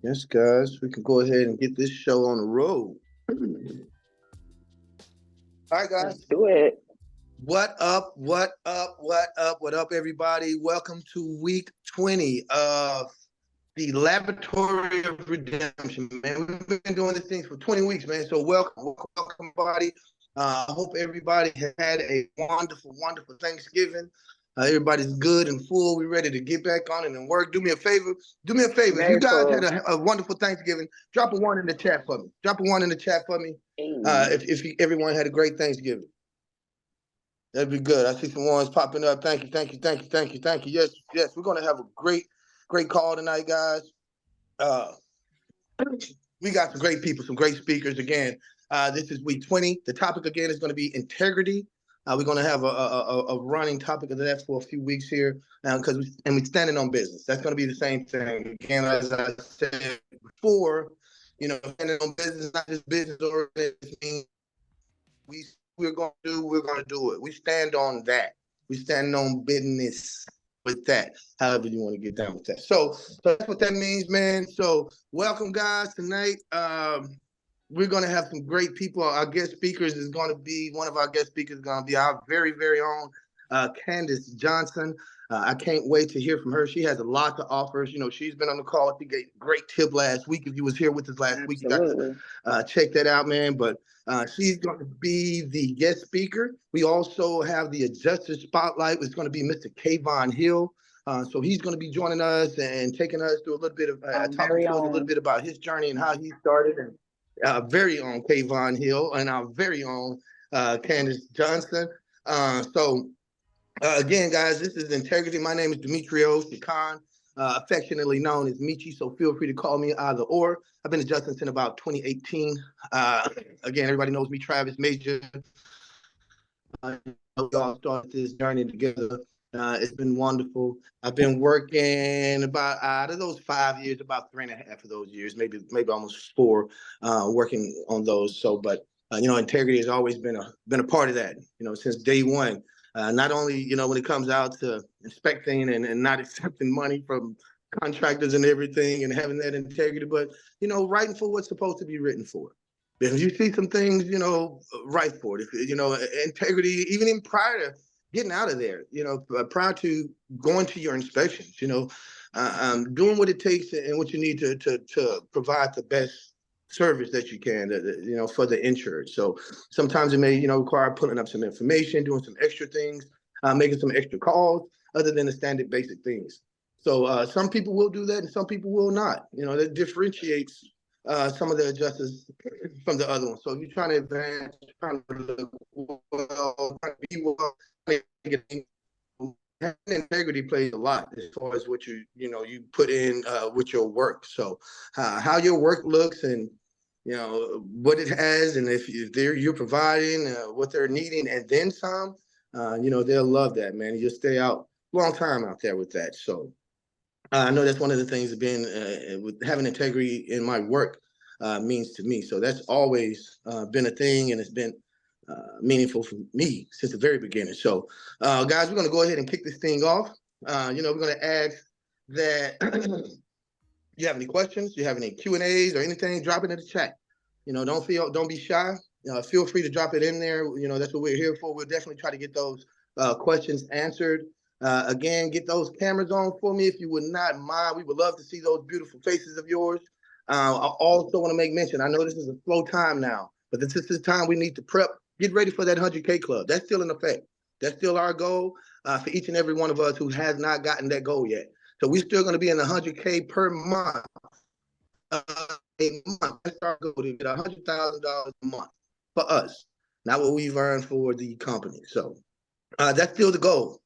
Yes, guys, we can go ahead and get this show on the road. All right, Let's guys. do it. What up? What up? What up? What up, everybody? Welcome to week 20 of the Laboratory of Redemption, man. We've been doing this thing for 20 weeks, man. So welcome, everybody. I hope everybody had a wonderful Thanksgiving. Everybody's good and full. We're ready to get back on it and work. Do me a favor. Do me a favor. If you Very guys had full. a wonderful Thanksgiving, drop a one in the chat for me. Drop a one in the chat for me. Hey. Everyone had a great Thanksgiving. That'd be good. I see some ones popping up. Thank you. Yes. We're gonna have a great call tonight, guys. Uh, we got some great people, some great speakers. Again, this is week 20. The topic again is going to be integrity. We're going to have a running topic of that for a few weeks here because we're standing on business. That's going to be the same thing. Again, as I said before, standing on business, not just business or we're going to do it. We stand on that. We stand on business with that, however you want to get down with that. So that's what that means, man. So welcome, guys, tonight. We're going to have some great people. Our guest speakers is going to be, one of our guest speakers is going to be our very own Candace Johnson. I can't wait to hear from her. She has a lot to offer. She's been on the call. She gave a great tip last week. If you was here with us last week, you got Absolutely. to check that out, man. But she's going to be the guest speaker. We also have the adjuster spotlight. It's going to be Mr. Kayvon Hill. So he's going to be joining us and taking us through a little bit of Our talking very to us a little own. bit about his journey and how he started, and very own Kayvon Hill and our very own Candace Johnson. Again, guys, this is Integrity. My name is Demetrios Khan, affectionately known as Michi, so feel free to call me either or. I've been adjusting since about 2018. Again, everybody knows me, Travis Major. We all started this journey together. It's been wonderful. I've been working about out of those 5 years, about 3.5 of those years, maybe almost four, working on those. So, but integrity has always been a part of that. Since day one. Not only when it comes out to inspecting and not accepting money from contractors and everything, and having that integrity, but writing for what's supposed to be written for. If you see some things, write for it. If integrity, even in prior to getting out of there, prior to going to your inspections, doing what it takes and what you need to provide the best service that you can, for the insured. So sometimes it may, require pulling up some information, doing some extra things, making some extra calls, other than the standard basic things. So some people will do that, and some people will not. That differentiates some of the adjusters from the other ones. So if you're trying to advance, trying to look well, trying to be well, integrity plays a lot as far as what you put in with your work. So how your work looks, and what it has, and if you're providing what they're needing and then some, they'll love that, man. You'll stay out a long time out there with that. So I know that's one of the things that being with having integrity in my work means to me. So that's always been a thing, and it's been meaningful for me since the very beginning. So, guys, we're going to go ahead and kick this thing off. We're going to ask that you have any questions, you have any Q&As or anything, drop it in the chat. Don't be shy. Feel free to drop it in there. That's what we're here for. We'll definitely try to get those questions answered. Again, get those cameras on for me if you would not mind. We would love to see those beautiful faces of yours. I also want to make mention, I know this is a slow time now, but this is the time we need to prep, get ready for that 100K club. That's still in effect. That's still our goal for each and every one of us who has not gotten that goal yet. So we're still going to be in the 100K per month. A month. That's our goal, to get $100,000 a month for us, not what we've earned for the company. So that's still the goal.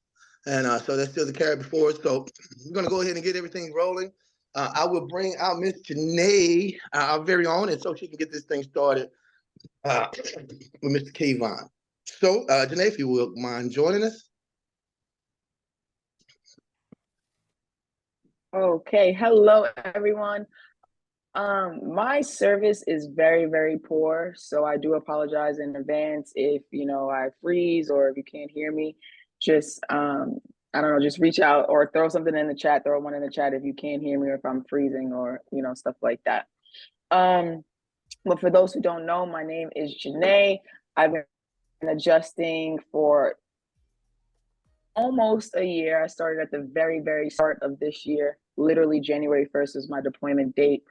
And so that's still the carry before us. So we're going to go ahead and get everything rolling. I will bring out Miss Janae, our very own, and so she can get this thing started with Mr. Kayvon. So, Janae, if you will mind joining us. Okay. Hello, everyone. My service is very poor, so I do apologize in advance if I freeze or if you can't hear me. Just I don't know, just reach out or throw something in the chat, throw one in the chat if you can't hear me or if I'm freezing or, stuff like that. But for those who don't know, my name is Janae. I've been adjusting for almost a year. I started at the very, very start of this year. Literally January 1st was my deployment date.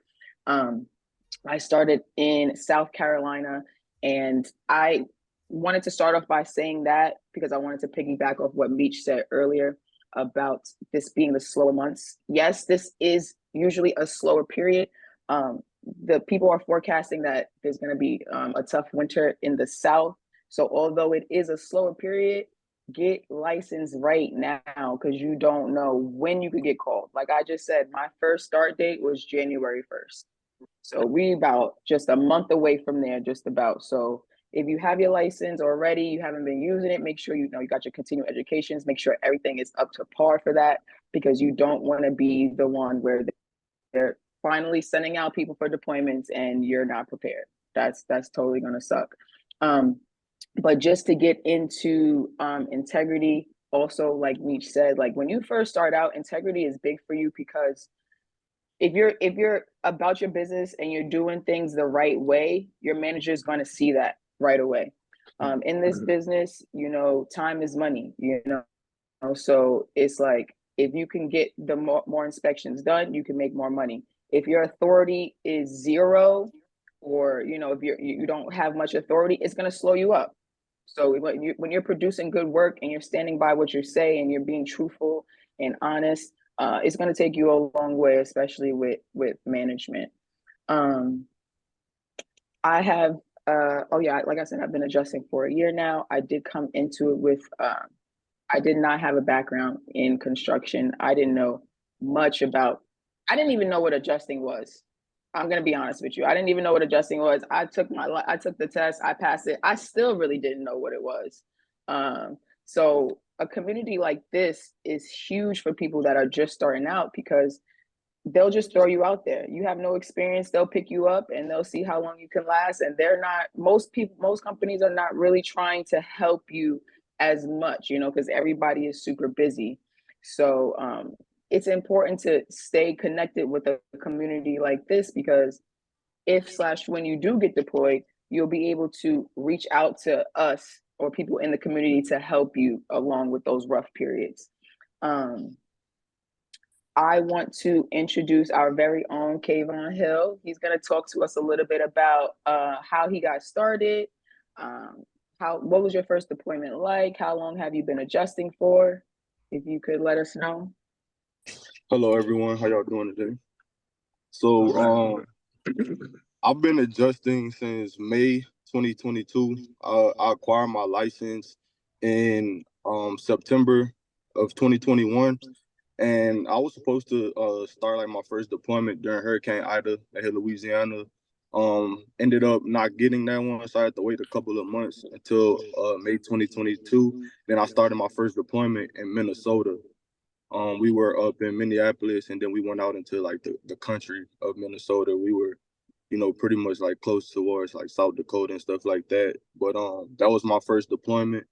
I started in South Carolina, and I wanted to start off by saying that because I wanted to piggyback off what Meech said earlier about this being the slower months. Yes, this is usually a slower period. The people are forecasting that there's going to be a tough winter in the South. So although it is a slower period, get licensed right now because you don't know when you could get called. Like I just said, my first start date was January 1st. So we about just a month away from there, just about. So if you have your license already, you haven't been using it, make sure you got your continuing educations, make sure everything is up to par for that, because you don't want to be the one where they're finally sending out people for deployments and you're not prepared. That's totally gonna suck. But just to get into integrity, also like Meech said, like when you first start out, integrity is big for you because if you're about your business and you're doing things the right way, your manager is going to see that right away. In this business, time is money, so it's like if you can get the more inspections done, you can make more money. If your authority is zero, or if you don't have much authority, it's going to slow you up. So when you're producing good work and you're standing by what you say and you're being truthful and honest, it's going to take you a long way, especially with management. I have, like I said, I've been adjusting for a year now. I did come into it with, I did not have a background in construction. I didn't know much about, I didn't even know what adjusting was. I'm going to be honest with you. I didn't even know what adjusting was. I took the test, I passed it. I still really didn't know what it was. So a community like this is huge for people that are just starting out because they'll just throw you out there. You have no experience, they'll pick you up and they'll see how long you can last. And most companies are not really trying to help you as much, because everybody is super busy. So it's important to stay connected with a community like this because when you do get deployed, you'll be able to reach out to us or people in the community to help you along with those rough periods. I want to introduce our very own Kayvon Hill. He's going to talk to us a little bit about how he got started. What was your first deployment like? How long have you been adjusting for? If you could let us know. Hello, everyone. How y'all doing today? So, I've been adjusting since May 2022. I acquired my license in September of 2021. And I was supposed to start like my first deployment during Hurricane Ida that hit Louisiana. Ended up not getting that one, so I had to wait a couple of months until May 2022. Then I started my first deployment in Minnesota. We were up in Minneapolis, and then we went out into like the country of Minnesota. We were, pretty much like close towards like South Dakota and stuff like that. But that was my first deployment.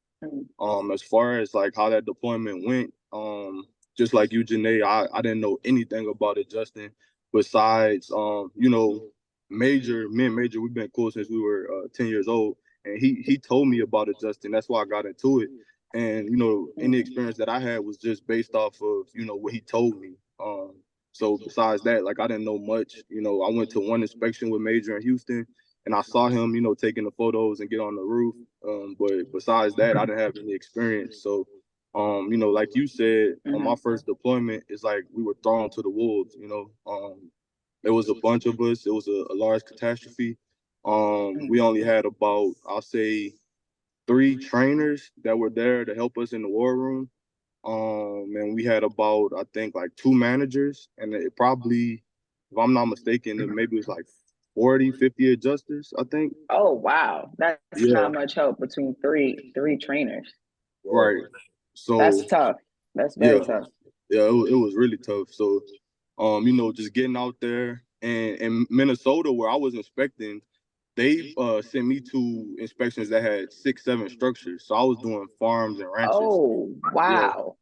As far as like how that deployment went, just like you, Janae, I didn't know anything about adjusting besides, Major, me and Major, we've been cool since we were 10 years old. And he told me about adjusting. That's why I got into it. And, any experience that I had was just based off of, what he told me. So besides that, like, I didn't know much. I went to one inspection with Major in Houston, and I saw him, taking the photos and get on the roof. But besides that, I didn't have any experience. So, like you said, on my first deployment, it's like we were thrown to the wolves, There was a bunch of us. It was a large catastrophe. We only had about, I'll say, 3 trainers that were there to help us in the war room. And we had about, I think, like 2 managers. And it probably, if I'm not mistaken, maybe it was like 40, 50 adjusters, I think. Oh, wow. That's not much help between three trainers. Right. So that's tough. That's very tough. Yeah, it was really tough. So, just getting out there and in Minnesota where I was inspecting, they sent me to inspections that had 6, 7 structures. So I was doing farms and ranches. Oh, wow.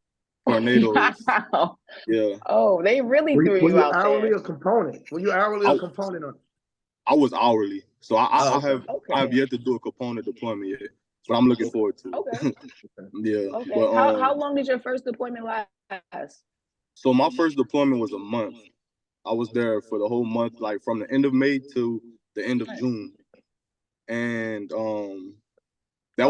tornadoes. Wow. Yeah, Oh, they really Were, threw were you you out hourly there. or component? Were you hourly or I component on? I was hourly, so Oh, I have Okay. yet to do a component deployment yet, but I'm looking forward to Okay. it. Yeah, Okay. but How long did your first deployment last? so my first deployment was a month. I was there for the whole month, like from the end of May to the end of Nice. June, and that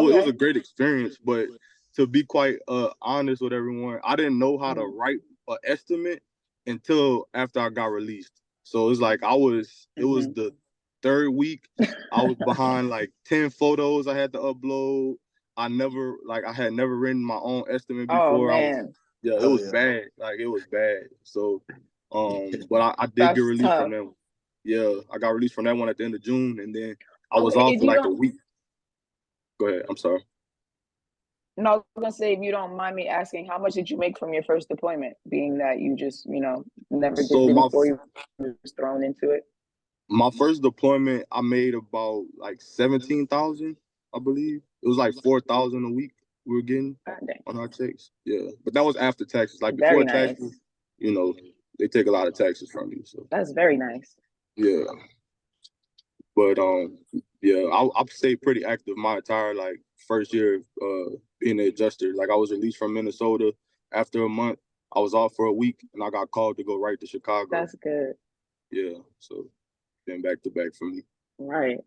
was it was Okay. a great experience. But to be quite honest with everyone, I didn't know how to Mhm. write an estimate until after I got released. So it's like it was Mhm. the third week. I was behind like 10 photos I had to upload. I had never written my own estimate Oh before. man, Yeah, it oh was yeah. bad. Like it was bad. So but I did get that's released from tough. that one. Yeah, I got released from that one at the end of June, and then I was Okay, off if for you like a don't, week. Go ahead. I'm sorry. no, I was gonna say if you don't mind me asking, how much did you make from your first deployment? Being that you just, never did So it before, you was thrown into it. my first deployment, I made about like 17,000, I believe. It was like 4,000 a week we were getting God dang, on our checks. Yeah, but that was after taxes. Like very before nice. taxes, you know, they take a lot of taxes from you. So That's very nice. yeah, but yeah, I stayed pretty active my entire like first year of being an adjuster. Like I was released from Minnesota after a month. I was off for a week, and I got called to go right to Chicago. That's good. Yeah, so then back to back for me. Right.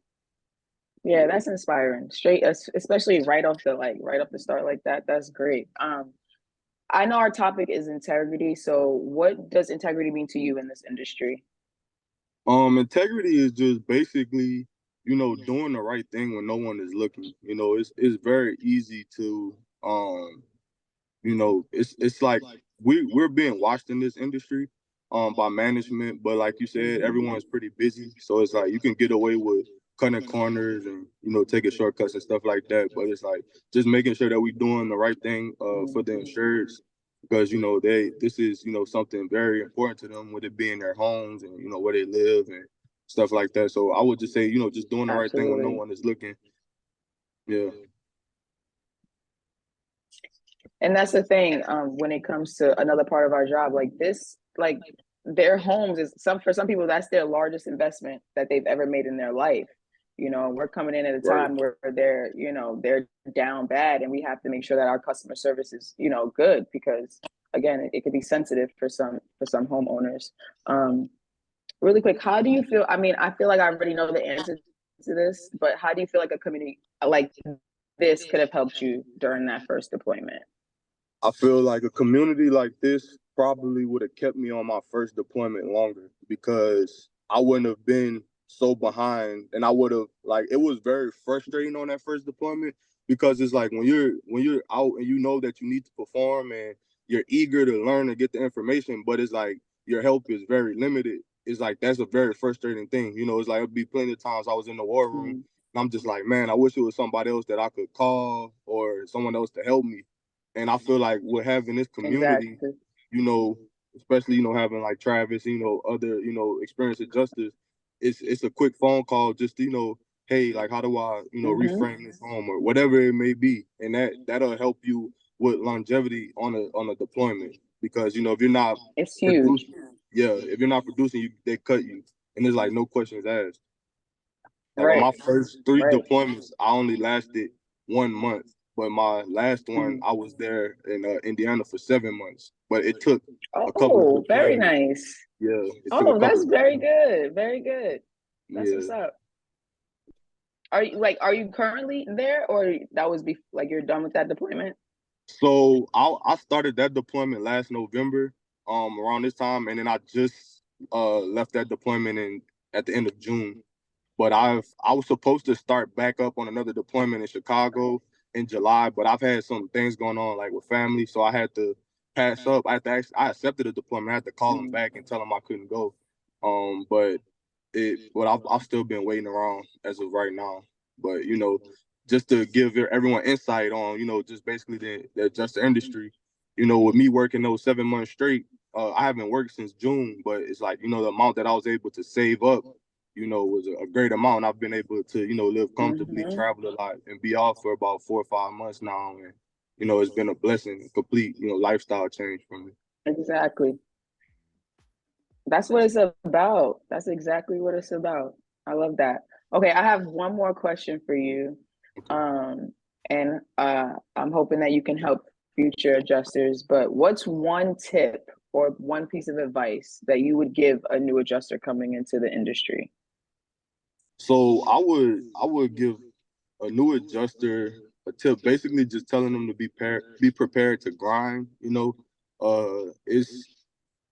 Yeah, Yeah. that's inspiring. Straight, especially right off the start like that. That's great. I know our topic is integrity. So, what does integrity mean to you in this industry? Integrity is just basically, doing the right thing when no one is looking. It's very easy to, it's like we're being watched in this industry, by management. But like you said, Mhm. everyone's pretty busy, so it's like you can get away with cutting corners and taking shortcuts and stuff like that. But it's like just making sure that we're doing the right thing for the Mhm. insureds, because this is something very important to them, with it being their homes and where they live and stuff like that. So I would just say just doing the right thing when no Absolutely. one is looking. Yeah. And that's the thing, when it comes to another part of our job, like this, like their homes is for some people, that's their largest investment that they've ever made in their life. We're coming in at a Right. time where they're down bad, and we have to make sure that our customer service is, good, because again, it could be sensitive for some homeowners. Um, Really quick, how do you feel? I mean, I feel like I already know the answer to this, but how do you feel like a community like this could have helped you during that first deployment? I feel like a community like this probably would have kept me on my first deployment longer, because I wouldn't have been so behind, and I would have like it was very frustrating on that first deployment, because it's like when you're out and you know that you need to perform and you're eager to learn and get the information, but it's like your help is very limited. It's like that's a very frustrating thing. It's like it'd be plenty of times I was in the war room Mm, and I'm just like, man, I wish it was somebody else that I could call or someone else to help me. And I feel like with having this community, exactly. you know, especially having like Travis, other experienced adjusters, it's a quick phone call just to, hey, like how do I Hmm. reframe this home or whatever it may be, and that'll help you with longevity on a deployment, because if you're not It's huge. producing, yeah, if you're not producing, they cut you, and there's like no questions asked. Like on Right. my first three Right. deployments, I only lasted 1 month, but my last one, Mhm. I was there in Indiana for 7 months. But it took a couple of Oh, very deployments. nice. Yeah, it took a Oh, couple that's of very deployments. good. Very good. That's what's Yeah. up. Are you currently there, or that was like you're done with that deployment? So I started that deployment last November, around this time, and then I just left that deployment in at the end of June. But I was supposed to start back up on another deployment in Chicago in July, but I've had some things going on like with family, so I had to pass up. I accepted a deployment. I had to call them Mhm. back and tell them I couldn't go. But I've still been waiting around as of right now. But just to give everyone insight on just basically the adjuster industry. With me working those 7 months straight, I haven't worked since June, but it's like the amount that I was able to save up was a great amount. I've been able to, live comfortably, Mhm. travel a lot, and be off for about 4 or 5 months now. And it's been a blessing, a complete, lifestyle change for me. Exactly. That's what it's about. That's exactly what it's about. I love that. Okay, I have one more question for you. Okay. And I'm hoping that you can help future adjusters, but what's one tip or one piece of advice that you would give a new adjuster coming into the industry? So I would give a new adjuster a tip, basically just telling them to be prepared to grind.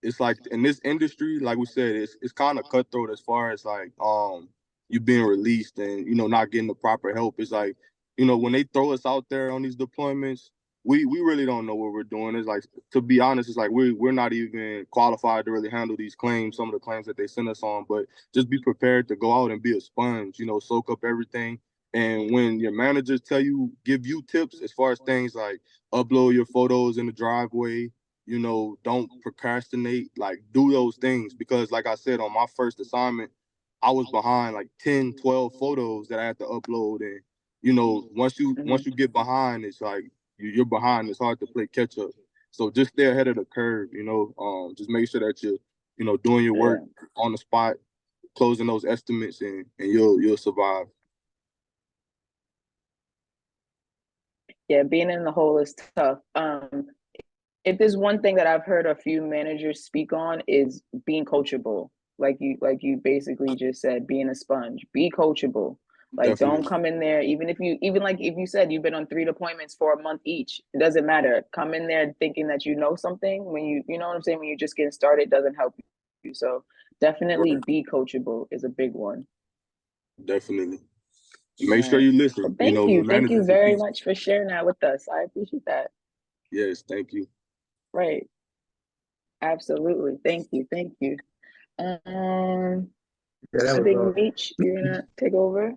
It's like in this industry, like we said, it's kind of cutthroat as far as like you being released and not getting the proper help. It's like when they throw us out there on these deployments, we really don't know what we're doing. It's like, to be honest, it's like we're not even qualified to really handle these claims, some of the claims that they send us on. But just be prepared to go out and be a sponge, soak up everything. And when your managers give you tips as far as things like upload your photos in the driveway, don't procrastinate, like do those things. Because like I said, on my first assignment, I was behind like 10, 12 photos that I had to upload. And, once you get behind, it's like you're behind. It's hard to play catch up. So just stay ahead of the curve, just make sure that you're, doing your work on the spot, closing those estimates, and you'll survive. Yeah, being in the hole is tough. If there's one thing that I've heard a few managers speak on is being coachable. Like you basically just said, being a sponge, be coachable. Like don't Definitely. come in there, even like if you said you've been on 3 deployments for a month each, it doesn't matter. Come in there thinking that you know something when you know what I'm saying, when you're just getting started, doesn't help you. So definitely Right. be coachable is a big one. Definitely. All Make sure right. you listen. Well, thank The you. Thank you managers will very teach. much for sharing that with us. I appreciate that. Yes, thank you. Right. Absolutely. Thank you. Thank you. Um, Yeah, that I was think Meech, you're gonna take over.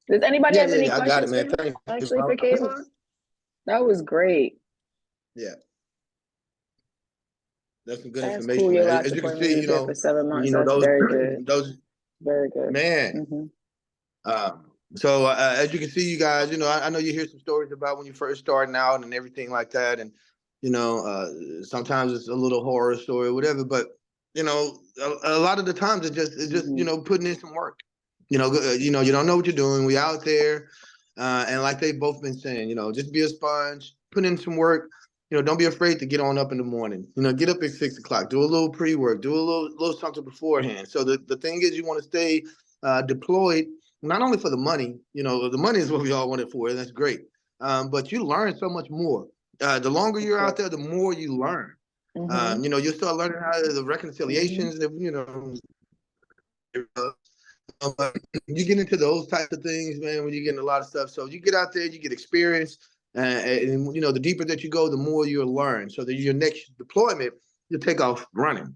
Does anybody yeah, have yeah, any yeah. I got it, questions for man. him? Thank you. Actually, for Kayvon? That was great. Yeah, that's some good That's cool. information, Your man. last As you can deployment, see, you was there for 7 months. That's those very good. those Very good. man. Hmm. So as you can see, you guys, I know you hear some stories about when you first starting out and everything like that, and sometimes it's a little horror story or whatever. But a lot of the times it's just Hmm. putting in some work. You don't know what you're doing. We out there, and like they've both been saying, just be a sponge, put in some work. Don't be afraid to get on up in the morning. Get up at 6 o'clock, do a little pre-work, do a little something beforehand. So the thing is, you want to stay deployed, not only for the money. The money is what we all want it for, and that's great. But you learn so much more. The longer you're out there, the more you learn. Hmm. You'll start learning how the Hmm. reconciliations, you get into those types of things, man, when you're getting a lot of stuff. So you get out there, you get experience, and the deeper that you go, the more you'll learn. So that your next deployment, you'll take off running.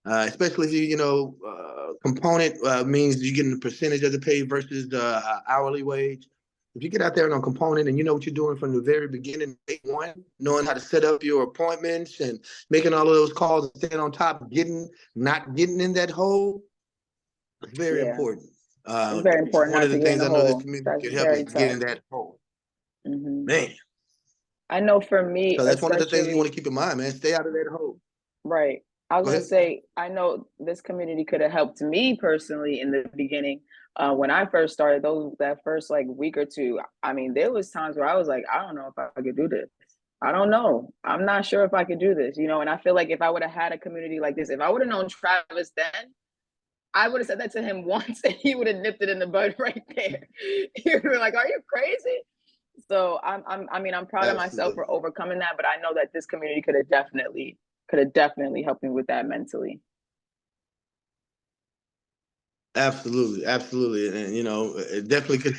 Especially if component means you're getting a percentage of the pay versus the hourly wage. If you get out there on a component and you know what you're doing from the very beginning, day one, knowing how to set up your appointments and making all of those calls and staying on top, not getting in that hole, it's very Yeah, important. it's very important One not of to the get in things the I know this hole. community That's can help is very to get tough. in that hole. Hmm. Man. I know for me, So that's one of the things you want especially. to keep in mind, man. Stay out of that hole. Right. I was Go gonna ahead. say, I know this community could have helped me personally in the beginning. When I first started, that first like week or two, I mean, there was times where I was like, I don't know if I could do this. I don't know. I'm not sure if I could do this, and I feel like if I would have had a community like this, if I would have known Travis then, I would have said that to him once and he would have nipped it in the bud right there. He would be like, are you crazy? So I'm proud of myself Absolutely. for overcoming that, but I know that this community could have definitely helped me with that mentally. Absolutely. Absolutely. And it definitely could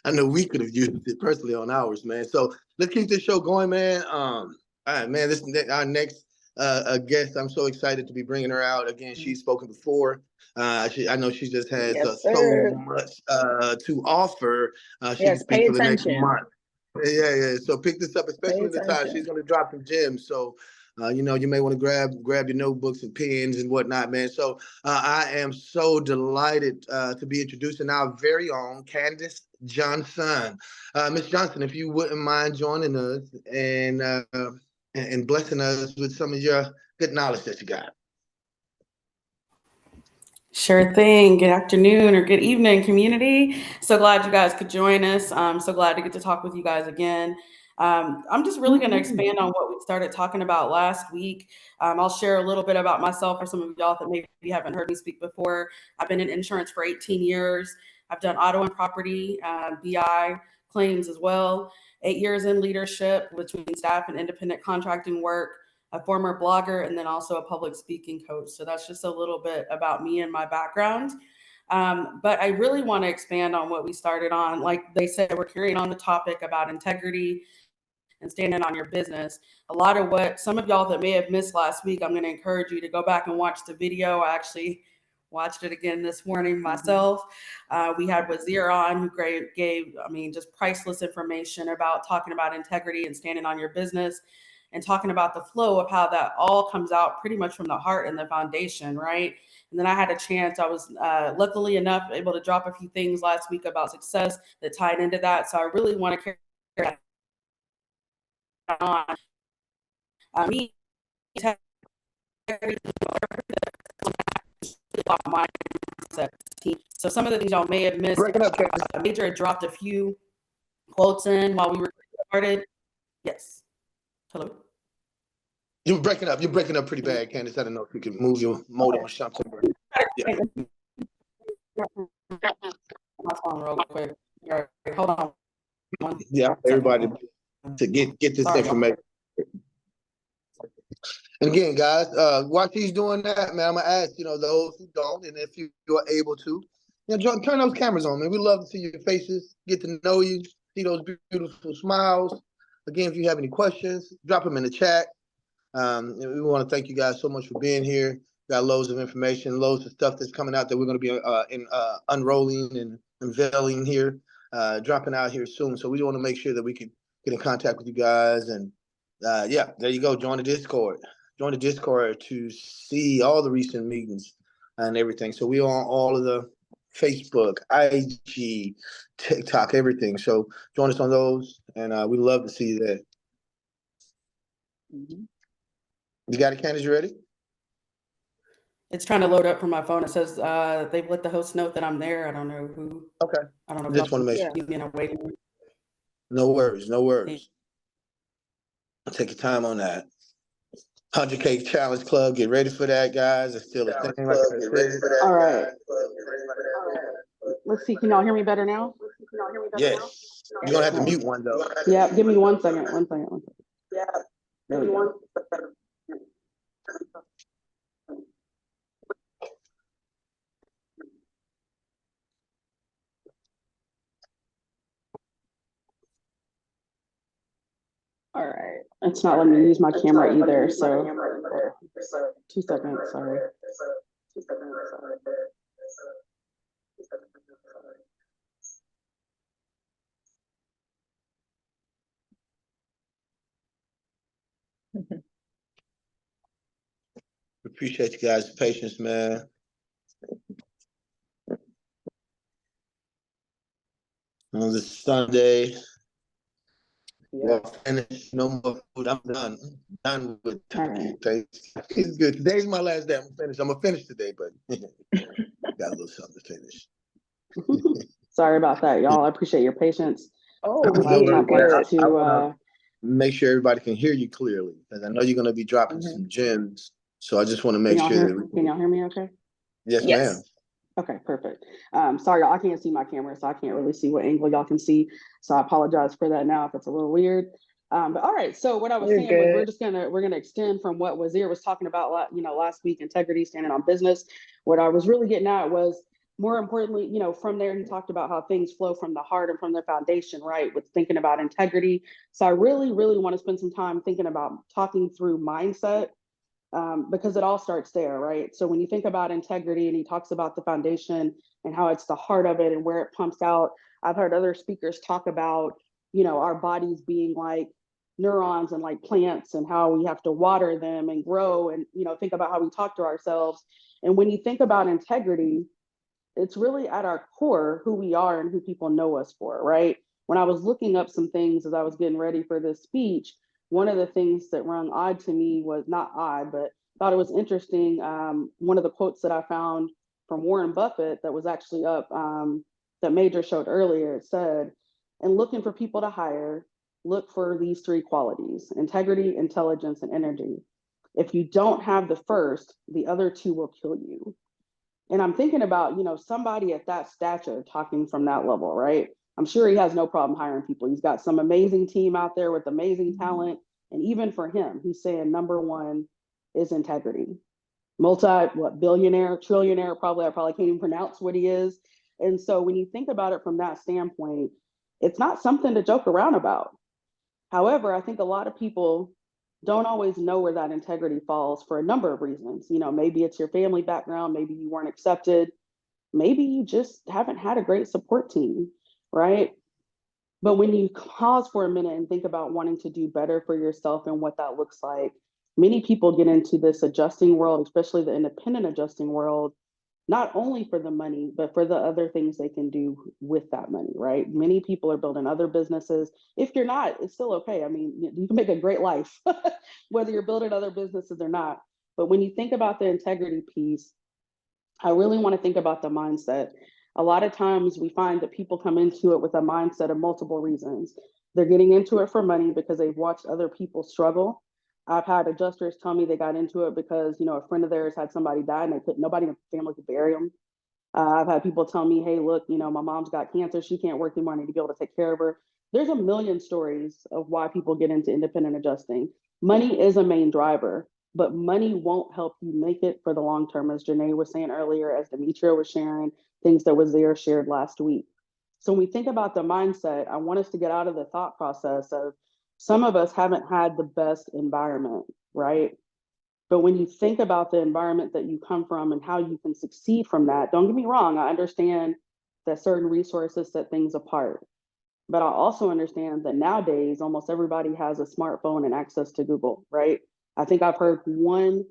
I know we could have used it personally on ours, man. So let's keep this show going, man. All right, man. This our next guest. I'm so excited to be bringing her out again. She's spoken before. I know she just has Yes, so sir. much to offer. She can Yes, speak pay for the next attention. month. Yeah, yeah. So pick this up, Pay especially the time she's attention. going to drop some gems. So You may want to grab your notebooks and pens and whatnot, man. So I am so delighted to be introducing our very own Candace Johnson. Miss Johnson, if you wouldn't mind joining us and blessing us with some of your good knowledge that you got. Sure thing. Good afternoon or good evening, community. So glad you guys could join us. I'm so glad to get to talk with you guys again. I'm just really going to expand on what we started talking about last week. I'll share a little bit about myself for some of y'all that maybe haven't heard me speak before. I've been in insurance for 18 years. I've done auto and property, BI claims as well. 8 years in leadership between staff and independent contracting work, a former blogger, and then also a public speaking coach. So that's just a little bit about me and my background. But I really want to expand on what we started on. Like they said, we're carrying on the topic about integrity and standing on your business. A lot of what some of y'all that may have missed last week, I'm going to encourage you to go back and watch the video. I actually watched it again this morning myself. We had Wazir on who gave, just priceless information about talking about integrity and standing on your business, and talking about the flow of how that all comes out pretty much from the heart and the foundation, right? And then I had a chance, I was luckily enough able to drop a few things last week about success that tied into that. So I really want to carry that on. Me, so some of the things y'all may have missed, Major dropped a few quotes in while we were started. Yes. Hello. You're breaking up. You're breaking up pretty bad, Candace. I don't know if you can move your modem or something. Yeah. My phone real quick. All right, hold on. Yeah, everybody to get this information. And again, guys, while she's doing that, man, I'm gonna ask those who don't, and if you are able to, turn those cameras on, man. We love to see your faces, get to know you, see those beautiful smiles. Again, if you have any questions, drop them in the chat. We want to thank you guys so much for being here. Got loads of information, loads of stuff that's coming out that we're going to be unrolling and unveiling here, dropping out here soon. So we want to make sure that we can get in contact with you guys. And yeah, there you go. Join the Discord. Join the Discord to see all the recent meetings and everything. So we on all of the Facebook, IG, TikTok, everything. So join us on those, and we love to see you there. Mm-hmm. You got it, Candace? You ready? It's trying to load up from my phone. It says they've let the host know that I'm there. I don't know who. Okay. I don't know. Just want to make sure. No worries. No worries. I'll take your time on that. 100K Challenge Club. Get ready for that, guys. It's still a thing. All right. Let's see. Can y'all hear me better now? Yes. You're going to have to mute one, though. Yeah. Give me 1 second. 1 second. 1 second. Yeah. There we go. All right. It's not letting me use my camera either. So 2 seconds. Sorry. Appreciate you guys' patience, man. On this Sunday, we're finished. No more food. I'm done. Done with turkey. It's good. Today's my last day. I'm finished. I'm gonna finish today, but got a little something to finish. Sorry about that, y'all. I appreciate your patience. Oh, make sure everybody can hear you clearly, because I know you're gonna be dropping some gems. So I just want to make sure that can y'all hear me okay? Yes, ma'am. Okay, perfect. Sorry, y'all, I can't see my camera, so I can't really see what angle y'all can see. So I apologize for that now if it's a little weird. But all right, so what I was saying was we're gonna extend from what Wazir was talking about, last week, integrity, standing on business. What I was really getting at was, more importantly, from there, he talked about how things flow from the heart and from the foundation, right? With thinking about integrity. So I really, really want to spend some time thinking about talking through mindset. Because it all starts there, right? So when you think about integrity, and he talks about the foundation and how it's the heart of it and where it pumps out, I've heard other speakers talk about, our bodies being like neurons and like plants and how we have to water them and grow and, think about how we talk to ourselves. And when you think about integrity, it's really at our core who we are and who people know us for, right? When I was looking up some things as I was getting ready for this speech, one of the things that rung odd to me was not odd, but thought it was interesting. One of the quotes that I found from Warren Buffett that was actually up that Major showed earlier, it said, "And looking for people to hire, look for these three qualities: integrity, intelligence, and energy. If you don't have the first, the other two will kill you." And I'm thinking about, somebody at that stature talking from that level, right? I'm sure he has no problem hiring people. He's got some amazing team out there with amazing talent. And even for him, he's saying number one is integrity. Billionaire, trillionaire, I probably can't even pronounce what he is. And so when you think about it from that standpoint, it's not something to joke around about. However, I think a lot of people don't always know where that integrity falls for a number of reasons. Maybe it's your family background, maybe you weren't accepted, maybe you just haven't had a great support team, right? But when you pause for a minute and think about wanting to do better for yourself and what that looks like, many people get into this adjusting world, especially the independent adjusting world, not only for the money, but for the other things they can do with that money, right? Many people are building other businesses. If you're not, it's still okay. I mean, you can make a great life, whether you're building other businesses or not. But when you think about the integrity piece, I really want to think about the mindset. A lot of times we find that people come into it with a mindset of multiple reasons. They're getting into it for money because they've watched other people struggle. I've had adjusters tell me they got into it because, a friend of theirs had somebody die and nobody in the family could bury them. I've had people tell me, hey, look, my mom's got cancer. She can't work anymore. I need to be able to take care of her. There's a million stories of why people get into independent adjusting. Money is a main driver, but money won't help you make it for the long term, as Janae was saying earlier, as Demetria was sharing, things that was there shared last week. So when we think about the mindset, I want us to get out of the thought process of some of us haven't had the best environment, right? But when you think about the environment that you come from and how you can succeed from that, don't get me wrong, I understand that certain resources set things apart. But I also understand that nowadays, almost everybody has a smartphone and access to Google, right? I think I've heard one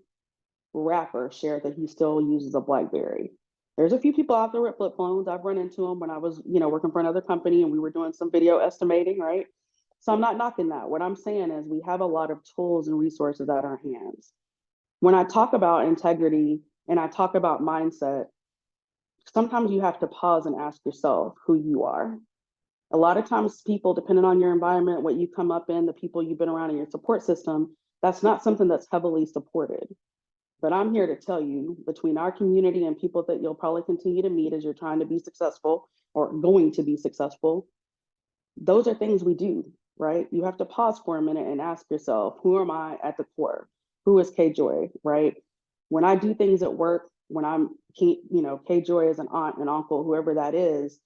rapper share that he still uses a BlackBerry. There's a few people out there with flip phones. I've run into them when I was, working for another company and we were doing some video estimating, right? So I'm not knocking that. What I'm saying is we have a lot of tools and resources at our hands. When I talk about integrity and I talk about mindset, sometimes you have to pause and ask yourself who you are. A lot of times people, depending on your environment, what you come up in, the people you've been around in your support system, that's not something that's heavily supported. But I'm here to tell you, between our community and people that you'll probably continue to meet as you're trying to be successful or going to be successful, those are things we do, right? You have to pause for a minute and ask yourself, who am I at the core? Who is K-Joy, right? When I do things at work, when I'm, K-Joy as an aunt and uncle, whoever that is,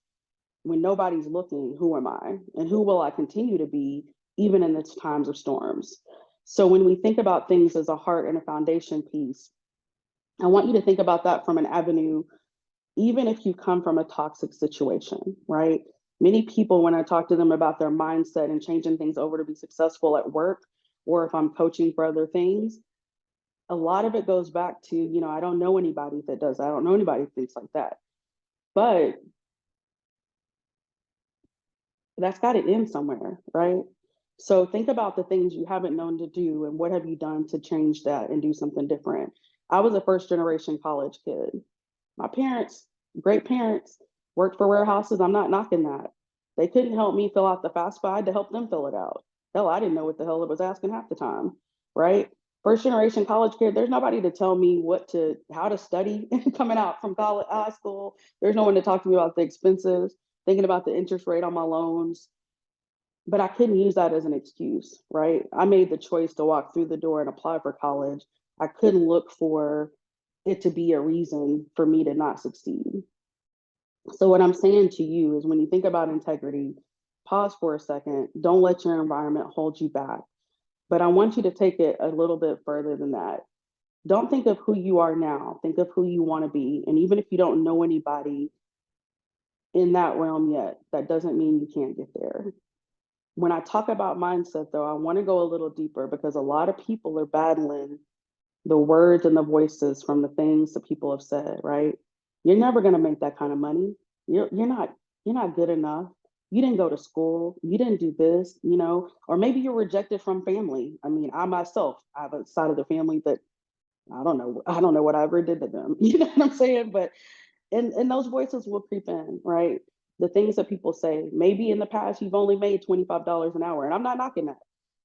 when nobody's looking, who am I? And who will I continue to be even in the times of storms? So when we think about things as a heart and a foundation piece, I want you to think about that from an avenue, even if you come from a toxic situation, right? Many people, when I talk to them about their mindset and changing things over to be successful at work, or if I'm coaching for other things, a lot of it goes back to, I don't know anybody that does that. I don't know anybody who thinks like that. But that's got to end somewhere, right? So think about the things you haven't known to do and what have you done to change that and do something different. I was a first generation college kid. My parents, great parents, worked for warehouses. I'm not knocking that. They couldn't help me fill out the FAFSA. I had to help them fill it out. Hell, I didn't know what the hell it was asking half the time, right? First generation college kid, there's nobody to tell me how to study coming out from college, high school. There's no one to talk to me about the expenses, thinking about the interest rate on my loans. But I couldn't use that as an excuse, right? I made the choice to walk through the door and apply for college. I couldn't look for it to be a reason for me to not succeed. So what I'm saying to you is when you think about integrity, pause for a second. Don't let your environment hold you back. But I want you to take it a little bit further than that. Don't think of who you are now. Think of who you want to be. And even if you don't know anybody in that realm yet, that doesn't mean you can't get there. When I talk about mindset, though, I want to go a little deeper because a lot of people are battling the words and the voices from the things that people have said, right? You're never going to make that kind of money. You're not good enough. You didn't go to school. You didn't do this, or maybe you're rejected from family. I mean, I myself, I have a side of the family that I don't know what I ever did to them. You know what I'm saying? But and those voices will creep in, right? The things that people say, maybe in the past you've only made $25 an hour, and I'm not knocking that.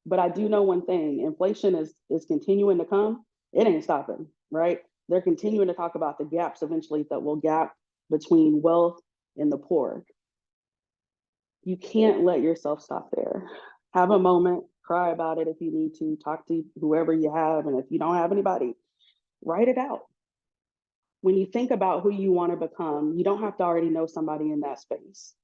But I do know one thing, inflation is continuing to come. It ain't stopping, right? They're continuing to talk about the gaps eventually that will gap between wealth and the poor. You can't let yourself stop there. Have a moment, cry about it if you need to, talk to whoever you have, and if you don't have anybody, write it out. When you think about who you want to become, you don't have to already know somebody in that space.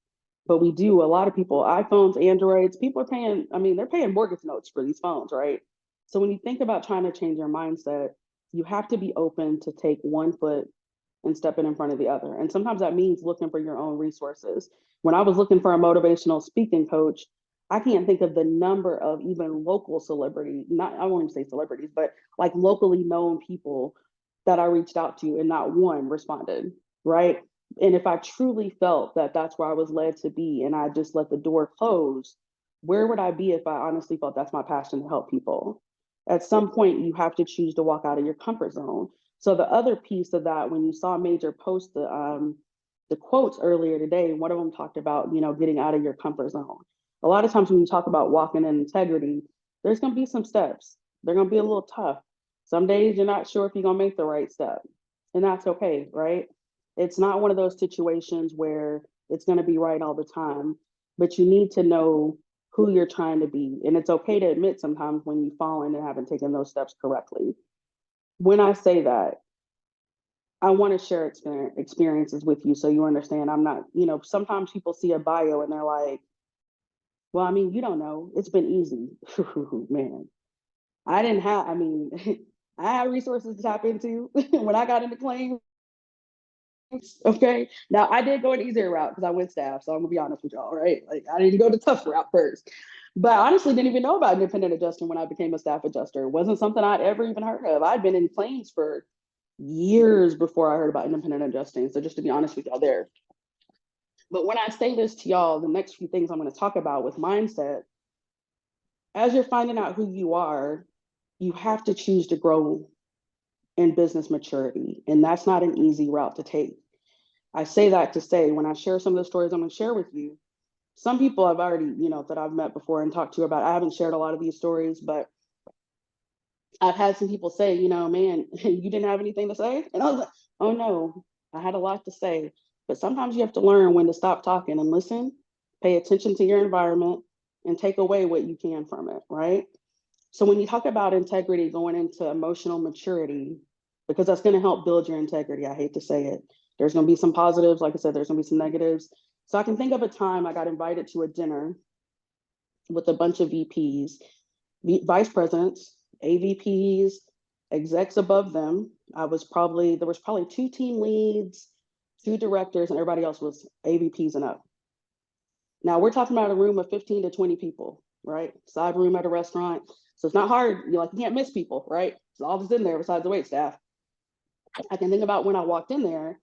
But we do, a lot of people, iPhones, Androids, people are paying, I mean, they're paying mortgage notes for these phones, right? So when you think about trying to change your mindset, you have to be open to take one foot and stepping in front of the other. And sometimes that means looking for your own resources. When I was looking for a motivational speaking coach, I can't think of the number of even local celebrities, not, I won't even say celebrities, but like locally known people that I reached out to and not one responded, right? And if I truly felt that that's where I was led to be and I just let the door close, where would I be if I honestly felt that's my passion to help people? At some point, you have to choose to walk out of your comfort zone. So the other piece of that, when you saw Major post the quotes earlier today, one of them talked about, getting out of your comfort zone. A lot of times when you talk about walking in integrity, there's going to be some steps. They're going to be a little tough. Some days you're not sure if you're going to make the right step, and that's okay, right? It's not one of those situations where it's going to be right all the time, but you need to know who you're trying to be. And it's okay to admit sometimes when you've fallen and haven't taken those steps correctly. When I say that, I want to share experiences with you so you understand I'm not, sometimes people see a bio and they're like, well, I mean, you don't know. It's been easy. Man, I didn't have, I mean, I had resources to tap into when I got into claims. Okay. Now I did go an easier route because I went staff. So I'm gonna be honest with y'all, right? Like I didn't go the tough route first. But I honestly didn't even know about independent adjusting when I became a staff adjuster. It wasn't something I'd ever even heard of. I'd been in claims for years before I heard about independent adjusting. So just to be honest with y'all there. But when I say this to y'all, the next few things I'm going to talk about with mindset, as you're finding out who you are, you have to choose to grow in business maturity. And that's not an easy route to take. I say that to say, when I share some of the stories I'm going to share with you, some people I've already, that I've met before and talked to about, I haven't shared a lot of these stories, but I've had some people say, man, you didn't have anything to say? And I was like, oh no, I had a lot to say. But sometimes you have to learn when to stop talking and listen, pay attention to your environment, and take away what you can from it, right? So when you talk about integrity going into emotional maturity, because that's going to help build your integrity, I hate to say it. There's going to be some positives. Like I said, there's going to be some negatives. So I can think of a time I got invited to a dinner with a bunch of VPs, vice presidents, AVPs, execs above them. There was probably 2 team leads, 2 directors, and everybody else was AVPs and up. Now we're talking about a room of 15 to 20 people, right? Side room at a restaurant. So it's not hard. You can't miss people, right? It's all that's in there besides the wait staff. I can think about when I walked in there,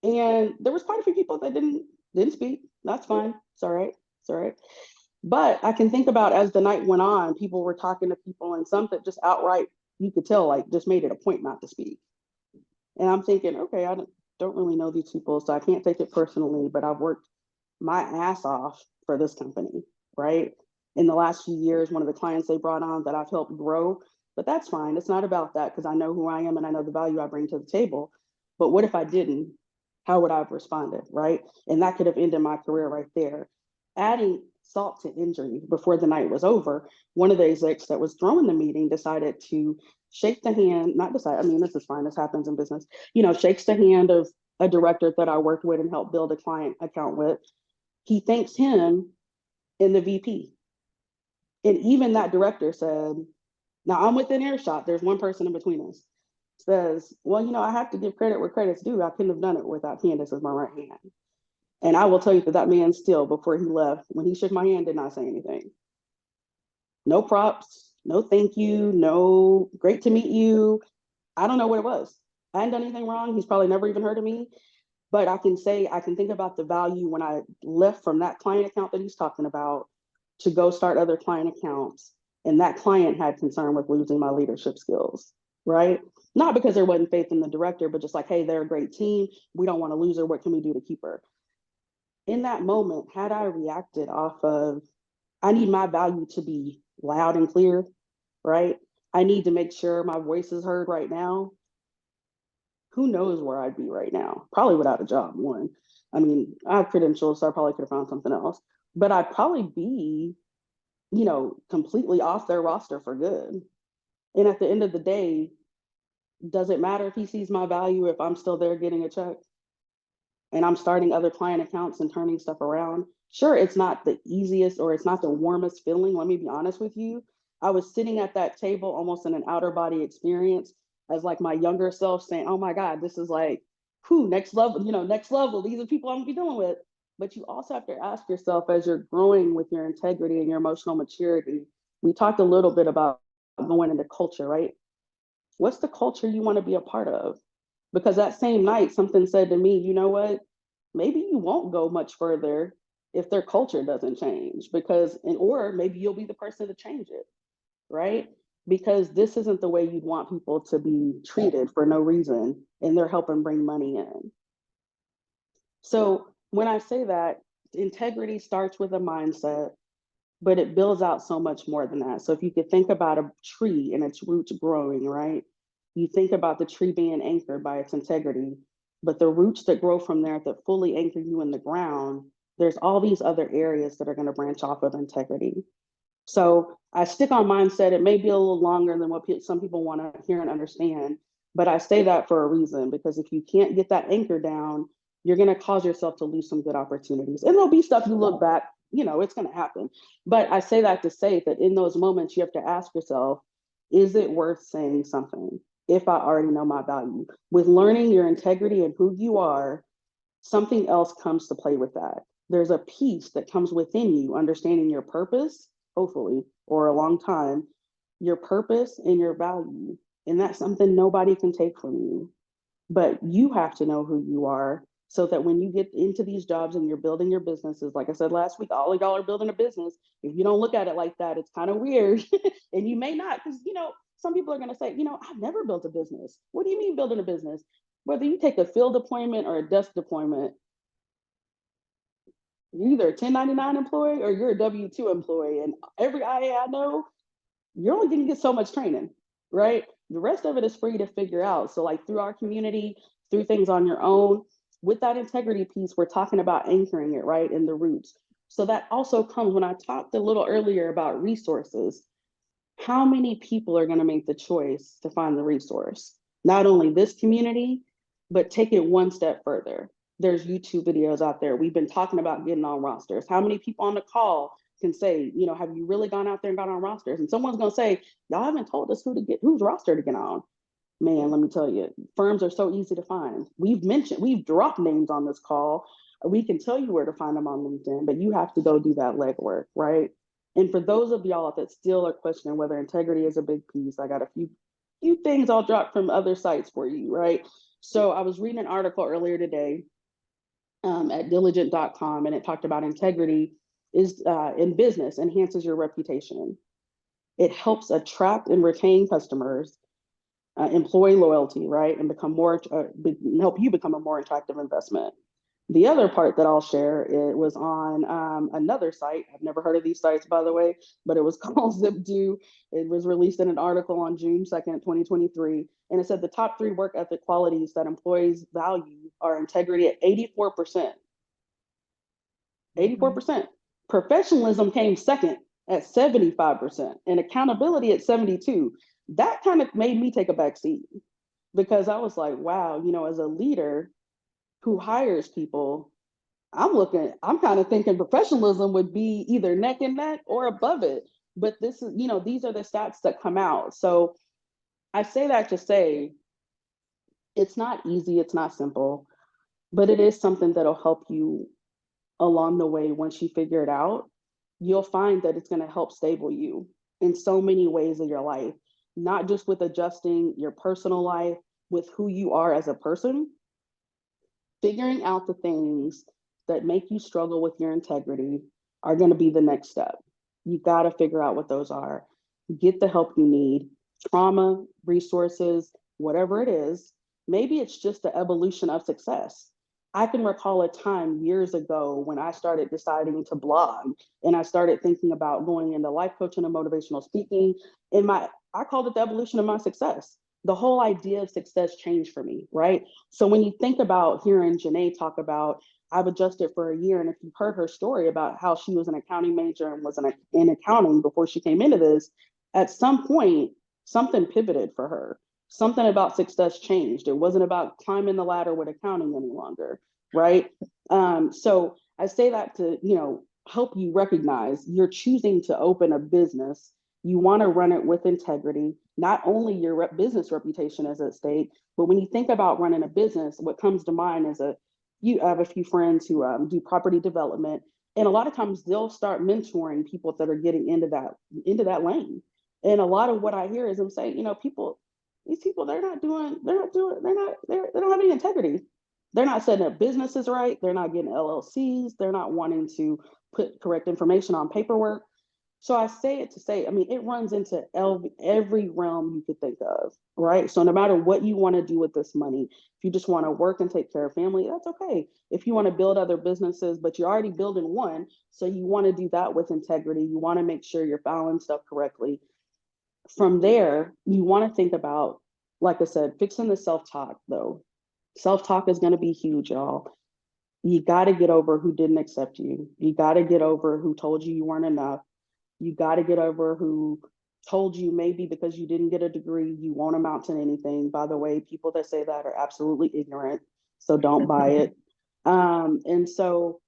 and there was quite a few people that didn't speak. That's fine. It's all right. It's all right. But I can think about as the night went on, people were talking to people, and some that just outright, you could tell, like just made it a point not to speak. And I'm thinking, okay, I don't really know these people, so I can't take it personally, but I've worked my ass off for this company, right? In the last few years, one of the clients they brought on that I've helped grow, but that's fine. It's not about that because I know who I am and I know the value I bring to the table. But what if I didn't? How would I have responded, right? And that could have ended my career right there. Adding salt to injury before the night was over, one of the execs that was throwing the meeting decided to shake the hand, not decide, I mean, this is fine, this happens in business, shakes the hand of a director that I worked with and helped build a client account with. He thanks him and the VP. And even that director said, now I'm within earshot, there's one person in between us, says, well, I have to give credit where credit's due. I couldn't have done it without Candace as my right hand. And I will tell you that that man still, before he left, when he shook my hand, did not say anything. No props, no thank you, no great to meet you. I don't know what it was. I hadn't done anything wrong. He's probably never even heard of me. But I can think about the value when I left from that client account that he's talking about to go start other client accounts. And that client had concern with losing my leadership skills, right? Not because there wasn't faith in the director, but just like, hey, they're a great team. We don't want to lose her. What can we do to keep her? In that moment, had I reacted off of, I need my value to be loud and clear, right? I need to make sure my voice is heard right now. Who knows where I'd be right now? Probably without a job, one. I mean, I have credentials, so I probably could have found something else. But I'd probably be, completely off their roster for good. And at the end of the day, does it matter if he sees my value if I'm still there getting a check and I'm starting other client accounts and turning stuff around? Sure, it's not the easiest or it's not the warmest feeling. Let me be honest with you. I was sitting at that table almost in an outer body experience as like my younger self saying, oh my God, this is like, whew, next level, next level. These are people I'm gonna be dealing with. But you also have to ask yourself as you're growing with your integrity and your emotional maturity. We talked a little bit about going into culture, right? What's the culture you want to be a part of? Because that same night, something said to me, you know what? Maybe you won't go much further if their culture doesn't change, or maybe you'll be the person to change it, right? Because this isn't the way you'd want people to be treated for no reason, and they're helping bring money in. So when I say that, integrity starts with a mindset, but it builds out so much more than that. So if you could think about a tree and its roots growing, right? You think about the tree being anchored by its integrity, but the roots that grow from there that fully anchor you in the ground, there's all these other areas that are going to branch off of integrity. So I stick on mindset. It may be a little longer than what some people want to hear and understand, but I say that for a reason, because if you can't get that anchor down, you're going to cause yourself to lose some good opportunities. And there'll be stuff you look back, it's going to happen. But I say that to say that in those moments, you have to ask yourself, is it worth saying something if I already know my value? With learning your integrity and who you are, something else comes to play with that. There's a piece that comes within you, understanding your purpose, hopefully, or a long time, your purpose and your value. And that's something nobody can take from you. But you have to know who you are so that when you get into these jobs and you're building your businesses, like I said last week, all of y'all are building a business. If you don't look at it like that, it's kind of weird. And you may not, because, some people are going to say, I've never built a business. What do you mean building a business? Whether you take a field deployment or a desk deployment, you're either a 1099 employee or you're a W-2 employee. And every IA I know, you're only going to get so much training, right? The rest of it is free to figure out. So like through our community, through things on your own, with that integrity piece, we're talking about anchoring it, right, in the roots. So that also comes when I talked a little earlier about resources. How many people are going to make the choice to find the resource? Not only this community, but take it one step further. There's YouTube videos out there. We've been talking about getting on rosters. How many people on the call can say, have you really gone out there and got on rosters? And someone's going to say, y'all haven't told us whose roster to get on. Man, let me tell you, firms are so easy to find. We've dropped names on this call. We can tell you where to find them on LinkedIn, but you have to go do that legwork, right? And for those of y'all that still are questioning whether integrity is a big piece, I got a few things I'll drop from other sites for you, right? So I was reading an article earlier today at diligent.com, and it talked about integrity is in business enhances your reputation. It helps attract and retain customers, employee loyalty, right, and help you become a more attractive investment. The other part that I'll share, it was on another site. I've never heard of these sites, by the way, but it was called ZipDo. It was released in an article on June 2nd, 2023. And it said the top 3 work ethic qualities that employees value are integrity at 84%. 84%. Professionalism came second at 75%, and accountability at 72%. That kind of made me take a back seat because I was like, wow, as a leader who hires people, I'm kind of thinking professionalism would be either neck and neck or above it. But this is, these are the stats that come out. So I say that to say it's not easy, it's not simple, but it is something that'll help you along the way, once you figure it out, you'll find that it's going to help stable you in so many ways of your life, not just with adjusting your personal life with who you are as a person, figuring out the things that make you struggle with your integrity are going to be the next step. You got to figure out what those are. Get the help you need, trauma, resources, whatever it is. Maybe it's just the evolution of success. I can recall a time years ago when I started deciding to blog and I started thinking about going into life coaching and motivational speaking. I called it the evolution of my success. The whole idea of success changed for me, right? So when you think about hearing Janae talk about, I've adjusted for a year, and if you've heard her story about how she was an accounting major and was in accounting before she came into this, at some point, something pivoted for her. Something about success changed. It wasn't about climbing the ladder with accounting any longer, right? So I say that to, help you recognize you're choosing to open a business. You want to run it with integrity. Not only your business reputation is at stake, but when you think about running a business, what comes to mind is you have a few friends who do property development, and a lot of times they'll start mentoring people that are getting into that lane. And a lot of what I hear is them say, these people, they don't have any integrity. They're not setting up businesses right. They're not getting LLCs. They're not wanting to put correct information on paperwork. So I say it to say, it runs into every realm you could think of, right? So no matter what you want to do with this money, if you just want to work and take care of family, that's okay. If you want to build other businesses, but you're already building one, so you want to do that with integrity, you want to make sure you're filing stuff correctly. From there, you want to think about, like I said, fixing the self-talk though. Self-talk is going to be huge, y'all. You got to get over who didn't accept you. You got to get over who told you weren't enough. You got to get over who told you maybe because you didn't get a degree, you won't amount to anything. By the way, people that say that are absolutely ignorant, so don't buy it. And so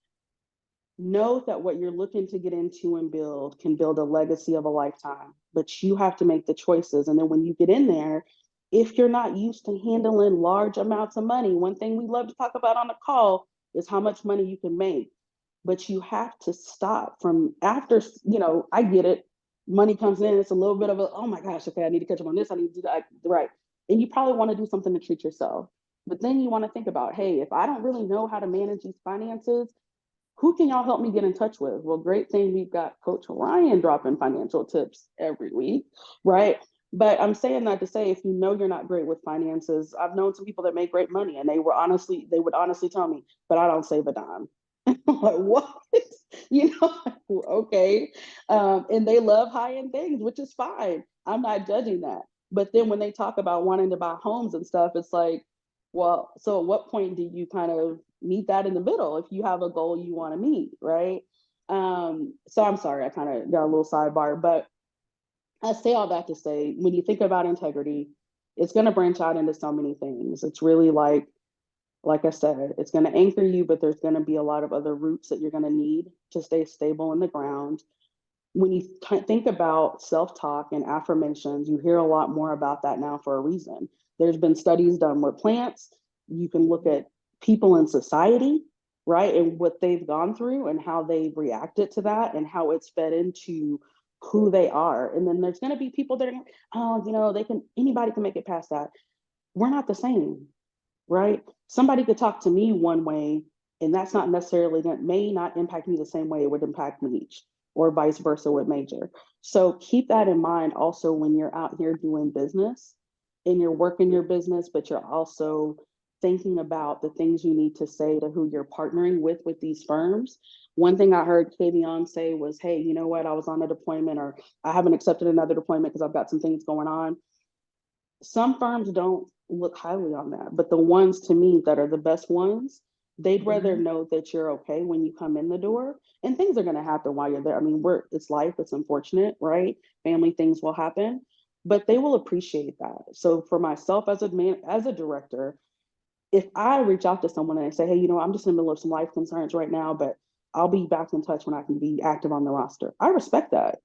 know that what you're looking to get into and build can build a legacy of a lifetime, but you have to make the choices. And then when you get in there, if you're not used to handling large amounts of money, one thing we love to talk about on the call is how much money you can make. But you have to stop from after, I get it. Money comes in, it's a little bit of oh my gosh, okay, I need to catch up on this, I need to do that, right. And you probably want to do something to treat yourself. But then you want to think about, hey, if I don't really know how to manage these finances, who can y'all help me get in touch with? Well, great thing, we've got Coach Ryan dropping financial tips every week, right? But I'm saying that to say, if you know you're not great with finances, I've known some people that make great money and they would honestly tell me, but I don't save a dime. Like, what? Okay. And they love high-end things, which is fine. I'm not judging that. But then when they talk about wanting to buy homes and stuff, it's like, well, so at what point do you kind of meet that in the middle if you have a goal you want to meet, right? So I'm sorry, I kind of got a little sidebar, but I say all that to say, when you think about integrity, it's going to branch out into so many things. It's really like I said, it's going to anchor you, but there's going to be a lot of other roots that you're going to need to stay stable in the ground. When you think about self-talk and affirmations, you hear a lot more about that now for a reason. There's been studies done with plants. You can look at people in society, right? And what they've gone through and how they've reacted to that and how it's fed into who they are. And then there's going to be people that are, anybody can make it past that. We're not the same, right? Somebody could talk to me one way, and that's not necessarily, that may not impact me the same way it would impact Meech, or vice versa with Major. So keep that in mind also when you're out here doing business and you're working your business, but you're also thinking about the things you need to say to who you're partnering with these firms. One thing I heard Kavion say was, hey, you know what, I was on a deployment, or I haven't accepted another deployment because I've got some things going on. Some firms don't look highly on that, but the ones to me that are the best ones, they'd rather know that you're okay when you come in the door, and things are going to happen while you're there. I mean, it's life, it's unfortunate, right? Family things will happen, but they will appreciate that. So for myself as a director, if I reach out to someone and I say, hey, I'm just in the middle of some life concerns right now, but I'll be back in touch when I can be active on the roster. I respect that.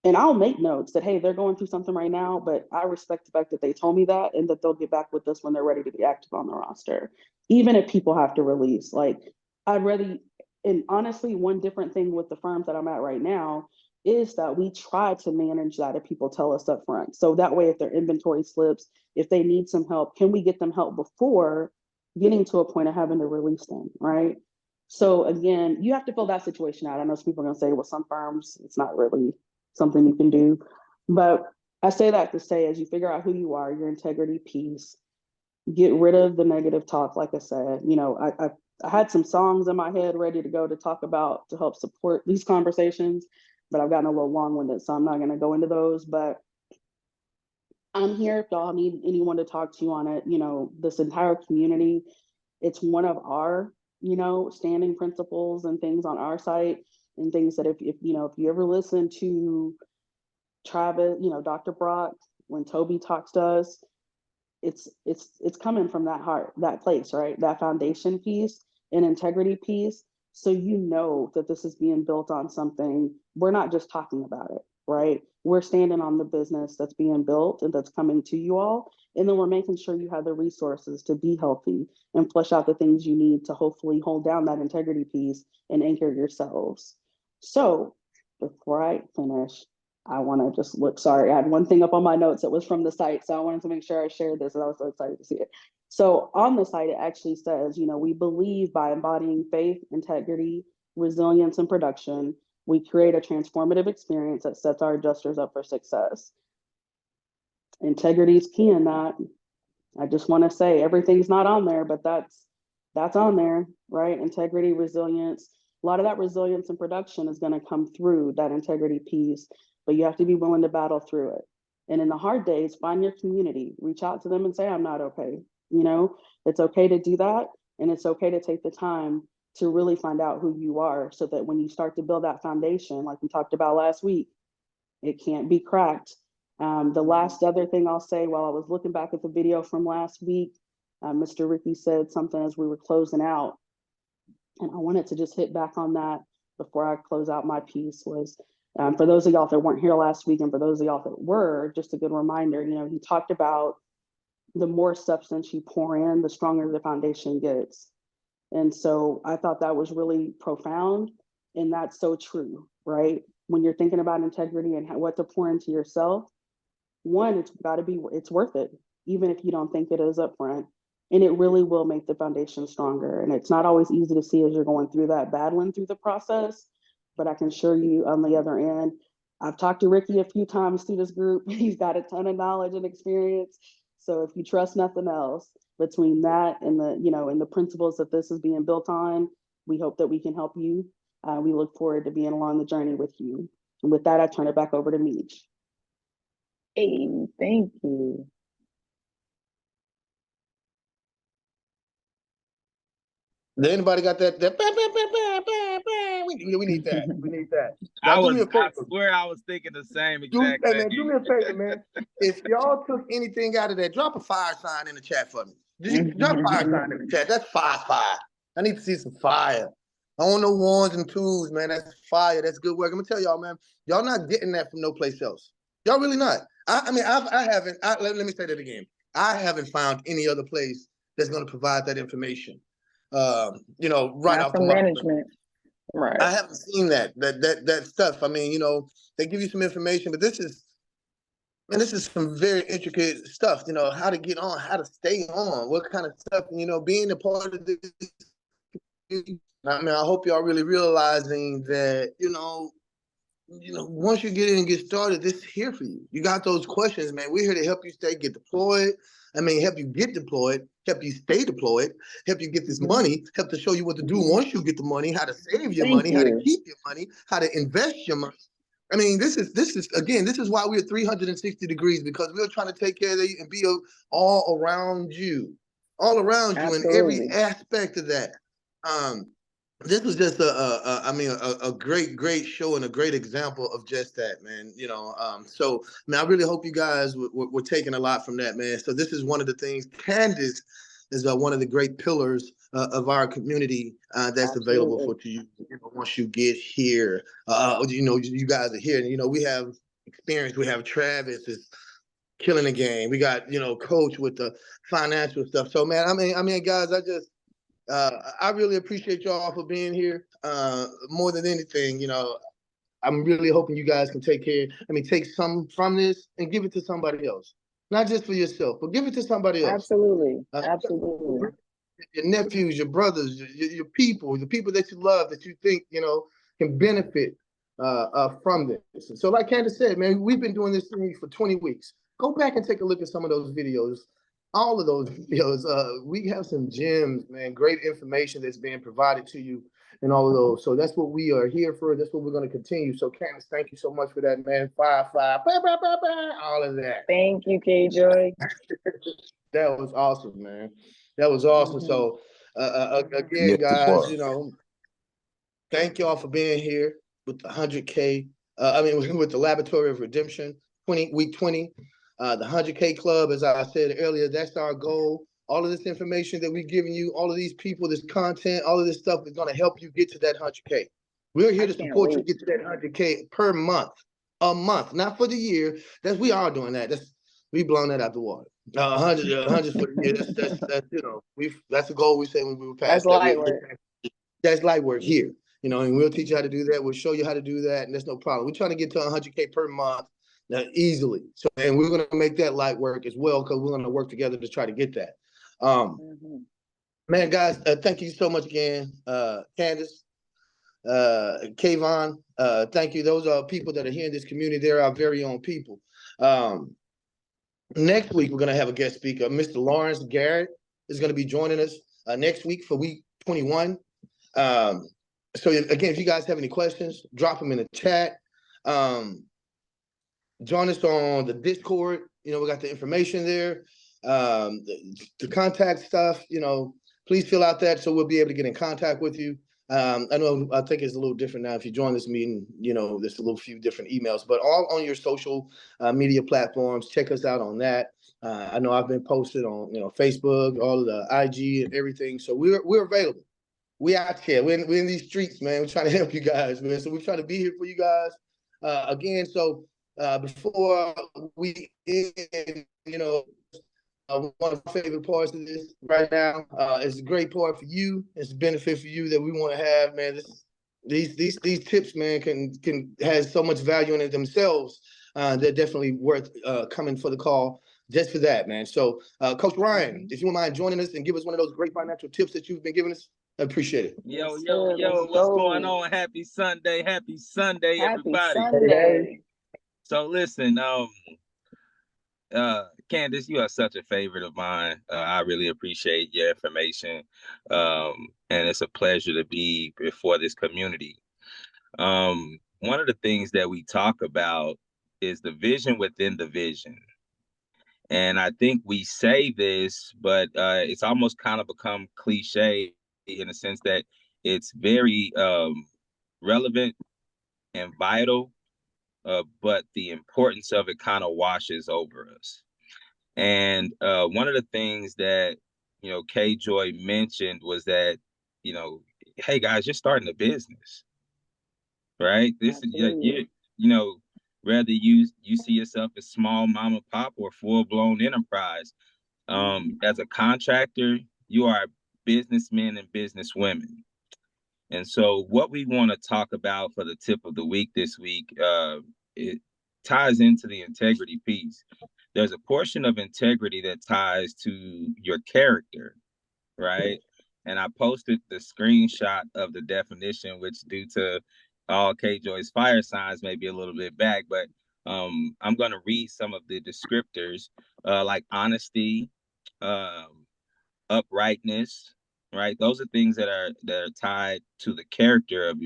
And I'll make notes that, hey, they're going through something right now, but I respect the fact that they told me that and that they'll get back with us when they're ready to be active on the roster. Even if people have to release, like, I'd rather And honestly, one different thing with the firms that I'm at right now is that we try to manage that if people tell us up front. So that way, if their inventory slips, if they need some help, can we get them help before getting to a point of having to release them, right? So again, you have to fill that situation out. I know some people are going to say, well, some firms, it's not really something you can do. But I say that to say, as you figure out who you are, your integrity piece, get rid of the negative talk. Like I said, I had some songs in my head ready to go to talk about to help support these conversations, but I've gotten a little long-winded, so I'm not going to go into those. But I'm here if y'all need anyone to talk to on it. This entire community, it's one of our, standing principles and things on our site, and things that if you ever listen to Travis, Dr. Brock, when Toby talks to us, it's coming from that heart, that place, right? That foundation piece and integrity piece. So that this is being built on something. We're not just talking about it, right? We're standing on the business that's being built and that's coming to you all. And then we're making sure you have the resources to be healthy and flesh out the things you need to hopefully hold down that integrity piece and anchor yourselves. So before I finish, I want to just look, sorry, I had one thing up on my notes that was from the site. So I wanted to make sure I shared this, and I was so excited to see it. So on the site, it actually says, we believe by embodying faith, integrity, resilience, and production, we create a transformative experience that sets our adjusters up for success. Integrity is key in that. I just want to say everything's not on there, but that's on there, right? Integrity, resilience. A lot of that resilience and production is going to come through that integrity piece, but you have to be willing to battle through it. And in the hard days, find your community, reach out to them and say, I'm not okay. It's okay to do that. And it's okay to take the time to really find out who you are, so that when you start to build that foundation, like we talked about last week, it can't be cracked. The last other thing I'll say, while I was looking back at the video from last week, Mr. Ricky said something as we were closing out, and I wanted to just hit back on that before I close out my piece. Was for those of y'all that weren't here last week, and for those of y'all that were, just a good reminder, he talked about the more substance you pour in, the stronger the foundation gets. And so I thought that was really profound, and that's so true, right? When you're thinking about integrity and what to pour into yourself, one, it's worth it, even if you don't think it is upfront. And it really will make the foundation stronger. And it's not always easy to see as you're going through that, battling through the process, but I can assure you on the other end, I've talked to Ricky a few times through this group. He's got a ton of knowledge and experience. So if you trust nothing else, between that and the principles that this is being built on, we hope that we can help you. We look forward to being along the journey with you. And with that, I turn it back over to Meej. Hey, thank you. Does anybody got that? Bam, bam, bam, bam, bam, bam. We need that. We need that. I Do me a favor. swear I was thinking the same Do exact thing. me a favor, man. If y'all took anything out of that, drop a fire sign in the chat for me. Drop a fire sign in the chat. That's fire. I need to see some fire. I don't know ones and twos, man. That's fire. That's good work. I'm gonna tell y'all, man. Y'all not getting that from no place else. Y'all really not. I haven't. Let me say that again. I haven't found any other place that's gonna provide that information. Right not off from the management. Right. I haven't seen that stuff. I mean, they give you some information, but this is some very intricate stuff, how to get on, how to stay on, what kind of stuff, being a part of this. I mean, I hope y'all really realizing that, once you get in and get started, this is here for you. You got those questions, man. We're here to help you get deployed. I mean, help you get deployed, help you stay deployed, help you get this money, help to show you what to do once you get the money, how to save your money, how to keep your money, how to invest your money. I mean, this is why we're 360 degrees, because we're trying to take care of you and be all around you in every aspect of that. This was just a great show and a great example of just that, man. So I really hope you guys were taking a lot from that, man. So this is one of the things. Candace is one of the great pillars of our community that's available for you. Once you get here, you guys are here, and we have experience. We have Travis is killing the game. We got Coach with the financial stuff. So man, I mean, guys, I really appreciate y'all for being here. More than anything, I'm really hoping you guys can take some from this and give it to somebody else. Not just for yourself, but give it to somebody else. Absolutely. Uh, Absolutely. your nephews, your brothers, your people, the people that you love, that you think, can benefit from this. So like Candace said, man, we've been doing this thing for 20 weeks. Go back and take a look at some of those videos. All of those videos. We have some gems, man, great information that's being provided to you and all of those. So that's what we are here for. That's what we're going to continue. So Candace, thank you so much for that, man. All of that. Thank you, K-Joy. That was awesome, man. That was awesome. So again, guys, thank y'all for being here with the 100K. With the Laboratory of Redemption, week 20. The 100K Club, as I said earlier, that's our goal. All of this information that we're giving you, all of these people, this content, all of this stuff is going to help you get to that 100K. We're here to support you get to that 100K per month, a month, not for the year. We are doing that. We blown that out the water. 100 for the year. That's the goal we say when we were past. That's light work. That's light work here, and we'll teach you how to do that. We'll show you how to do that, and there's no problem. We're trying to get to 100K per month easily. So, and we're going to make that light work as well, because we're going to work together to try to get that. Man, guys, thank you so much again, Candace, Kayvon. Thank you. Those are people that are here in this community. They're our very own people. Next week, we're going to have a guest speaker. Mr. Lawrence Garrett is going to be joining us next week for week 21. So again, if you guys have any questions, drop them in the chat. Join us on the Discord. We got the information there. The contact stuff, please fill out that so we'll be able to get in contact with you. I think it's a little different now. If you join this meeting, there's a few different emails, but all on your social media platforms. Check us out on that. I know I've been posted on, Facebook, all of the IG and everything. So we're available. We out here. We're in these streets, man. We're trying to help you guys, man. So we're trying to be here for you guys. Again, so before we end, one of my favorite parts of this right now is a great part for you. It's a benefit for you that we want to have, man. These tips, man, can has so much value in it themselves. They're definitely worth coming for the call just for that, man. So, Coach Ryan, if you wouldn't mind joining us and give us one of those great financial tips that you've been giving us, I appreciate it. Yo, what's going on? Happy Sunday, everybody. Sunday. So listen, Candace, you are such a favorite of mine. I really appreciate your information. And it's a pleasure to be before this community. One of the things that we talk about is the vision within the vision. And I think we say this, but it's almost kind of become cliche in the sense that it's very relevant and vital, but the importance of it kind of washes over us. And one of the things that, K-Joy mentioned was that, hey guys, you're starting a business, right? This is, whether you see yourself as small mom and pop or full-blown enterprise, as a contractor, you are businessmen and businesswomen. And so what we want to talk about for the tip of the week this week, it ties into the integrity piece. There's a portion of integrity that ties to your character, right? And I posted the screenshot of the definition, which due to all K-Joy's fire signs may be a little bit back, but I'm going to read some of the descriptors like honesty, uprightness, right? Those are things that are tied to the character of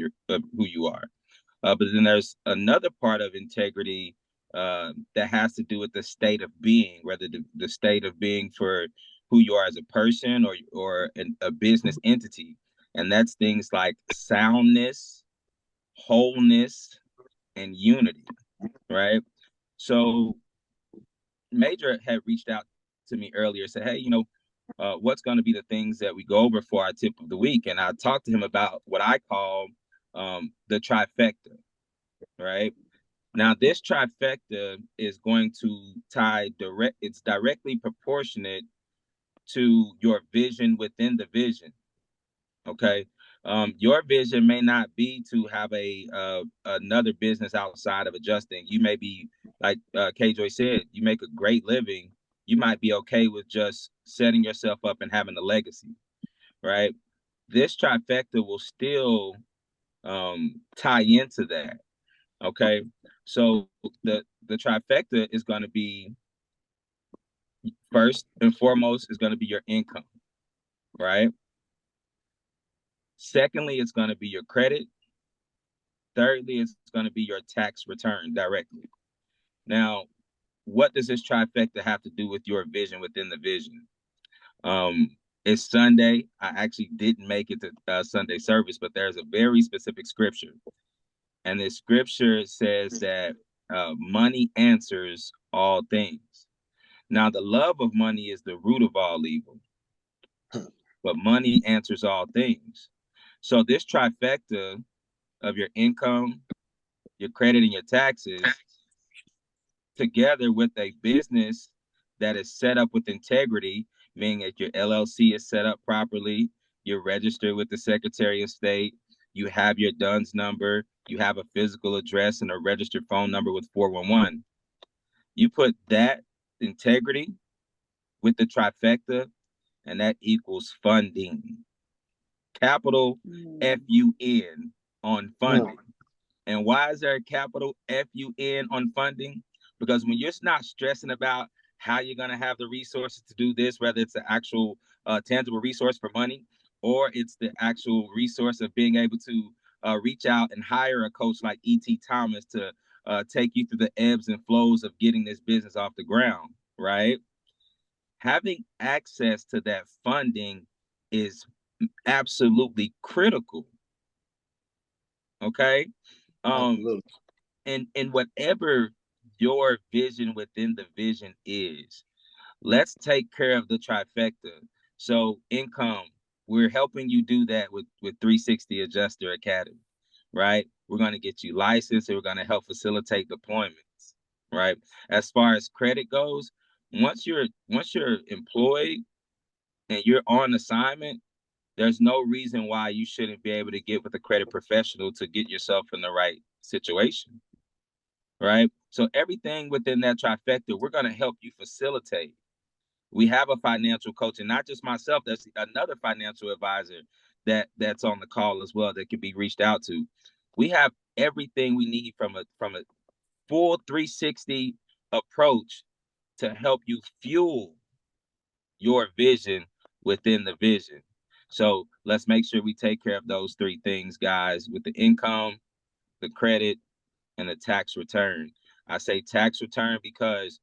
who you are. But then there's another part of integrity that has to do with the state of being, whether the state of being for who you are as a person or a business entity. And that's things like soundness, wholeness, and unity, right? So Major had reached out to me earlier, said, hey, what's going to be the things that we go over for our tip of the week? And I talked to him about what I call the trifecta, right? Now, this trifecta is going to it's directly proportionate to your vision within the vision. Okay. Your vision may not be to have a another business outside of adjusting. You may be like K-Joy said, you make a great living. You might be okay with just setting yourself up and having a legacy, right? This trifecta will still tie into that. Okay. So the trifecta is going to be, first and foremost, is going to be your income, right? Secondly, it's going to be your credit. Thirdly, it's going to be your tax return directly. Now, what does this trifecta have to do with your vision within the vision? It's Sunday. I actually didn't make it to Sunday service, but there's a very specific scripture. And the scripture says that money answers all things. Now, the love of money is the root of all evil, but money answers all things. So this trifecta of your income, your credit, and your taxes, together with a business that is set up with integrity, meaning that your LLC is set up properly, you're registered with the Secretary of State, you have your DUNS number, you have a physical address and a registered phone number with 411. You put that integrity with the trifecta, and that equals funding. Capital FUN on funding. And why is there a capital FUN on funding? Because when you're not stressing about how you're going to have the resources to do this, whether it's an actual tangible resource for money, or it's the actual resource of being able to reach out and hire a coach like E.T. Thomas to take you through the ebbs and flows of getting this business off the ground, right? Having access to that funding is absolutely critical. Okay. And whatever your vision within the vision is, let's take care of the trifecta. So income, we're helping you do that with 360 Adjuster Academy, right? We're going to get you licensed and we're going to help facilitate deployments, right? As far as credit goes, once you're employed and you're on assignment, there's no reason why you shouldn't be able to get with a credit professional to get yourself in the right situation, right? So everything within that trifecta, we're going to help you facilitate. We have a financial coach, and not just myself, there's another financial advisor that's on the call as well that can be reached out to. We have everything we need from a full 360 approach to help you fuel your vision within the vision. So let's make sure we take care of those three things, guys, with the income, the credit, and the tax return. I say tax return because